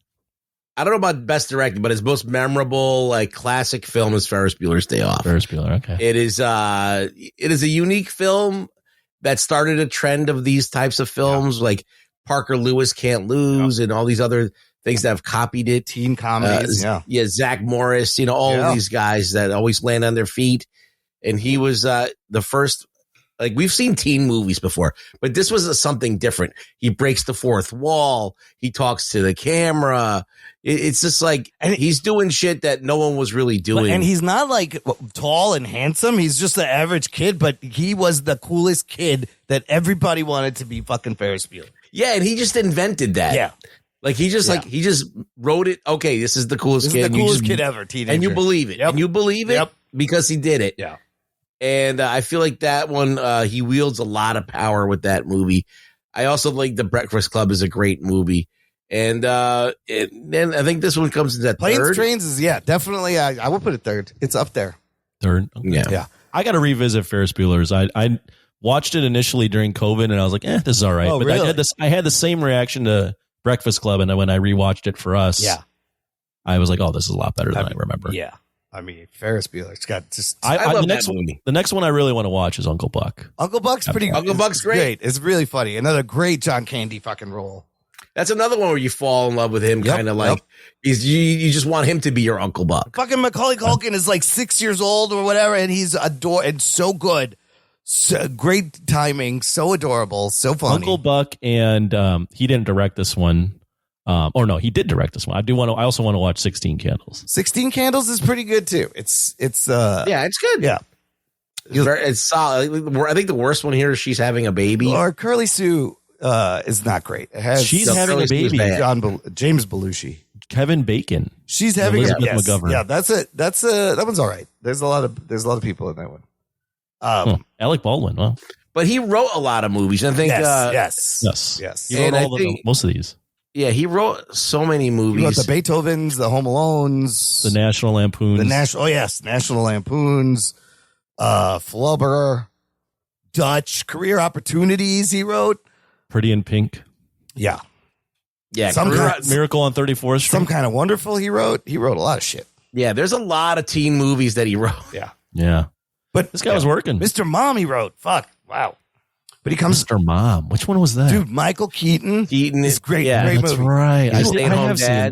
I don't know about best directing, but his most memorable, like classic film is Ferris Bueller's Day Off. Ferris Bueller, okay. It is a unique film that started a trend of these types of films, like Parker Lewis Can't Lose and all these other things that have copied it. Teen comedies, Zach Morris, all of these guys that always land on their feet. And he was the first. Like, we've seen teen movies before, but this was something different. He breaks the fourth wall. He talks to the camera. It's just like, and he's doing shit that no one was really doing. And he's not like tall and handsome. He's just an average kid, but he was the coolest kid that everybody wanted to be fucking Ferris Bueller. Yeah, and he just invented that. Yeah. Like, he just wrote it. Okay, this is the coolest kid. This is the coolest kid ever, teenager. And you believe it. Yep. And you believe it because he did it. Yeah. And I feel like that one, he wields a lot of power with that movie. I also think The Breakfast Club is a great movie. And then I think this one comes into that Planes, third. Trains is, definitely. I would put it third. It's up there. Third? Okay. Yeah. I got to revisit Ferris Bueller's. I watched it initially during COVID, and I was like, this is all right. Oh, but really? I had the same reaction to Breakfast Club, and when I rewatched it for us, I was like, oh, this is a lot better than I remember. Yeah. I mean, Ferris Bueller's got just. I love the movie. The next one I really want to watch is Uncle Buck. Uncle Buck's pretty. Uncle Buck's great. It's really funny. Another great John Candy fucking role. That's another one where you fall in love with him, kind of like you just want him to be your Uncle Buck. Fucking Macaulay Culkin is like 6 years old or whatever, and he's and so good. So great timing, so adorable, so funny. Uncle Buck, and he didn't direct this one. Or no, he did direct this one. I also want to watch 16 Candles. 16 Candles is pretty good too. It's it's good. Yeah. It's solid. I think the worst one here is She's Having a Baby. Or Curly Sue is not great. It has She's Having a Baby. James Belushi. Kevin Bacon. She's having Elizabeth yes. McGovern. Yeah, that one's all right. There's a lot of people in that one. Alec Baldwin. Well, but he wrote a lot of movies. I think yes. He wrote most of these. Yeah, he wrote so many movies. You got the Beethovens, the Home Alones, the National Lampoons, National Lampoons, Flubber, Dutch, Career Opportunities. He wrote Pretty in Pink. Yeah. Miracle on 34th Street. Some Kind of Wonderful. He wrote a lot of shit. Yeah, there's a lot of teen movies that he wrote. Yeah. But this guy was working. Mr. Mom, he wrote. Fuck. Wow. But he comes. Mr. Mom. Which one was that? Dude, Michael Keaton. Keaton is great. Yeah, great that's movie. right.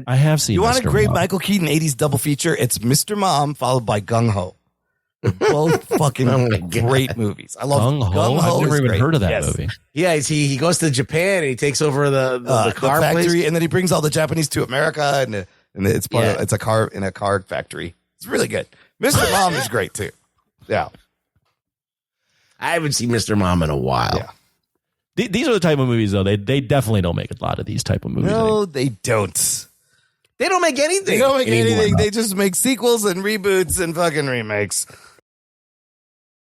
I have seen. You want Mr. a great Mom. Michael Keaton 80s double feature? It's Mr. Mom followed by Gung Ho. They're both fucking great movies. I love Gung Ho. I've never even heard of that movie. Yeah, he goes to Japan and he takes over the car factory, place. and then he brings all the Japanese to America, and it's part of it's a car in a card factory. It's really good. Mr. Mom is great too. Yeah, I haven't seen Mr. Mom in a while. Yeah. These are the type of movies, though. They definitely don't make a lot of these type of movies. No, they don't. They don't make anything. They don't make anymore. anything. They just make sequels and reboots and fucking remakes.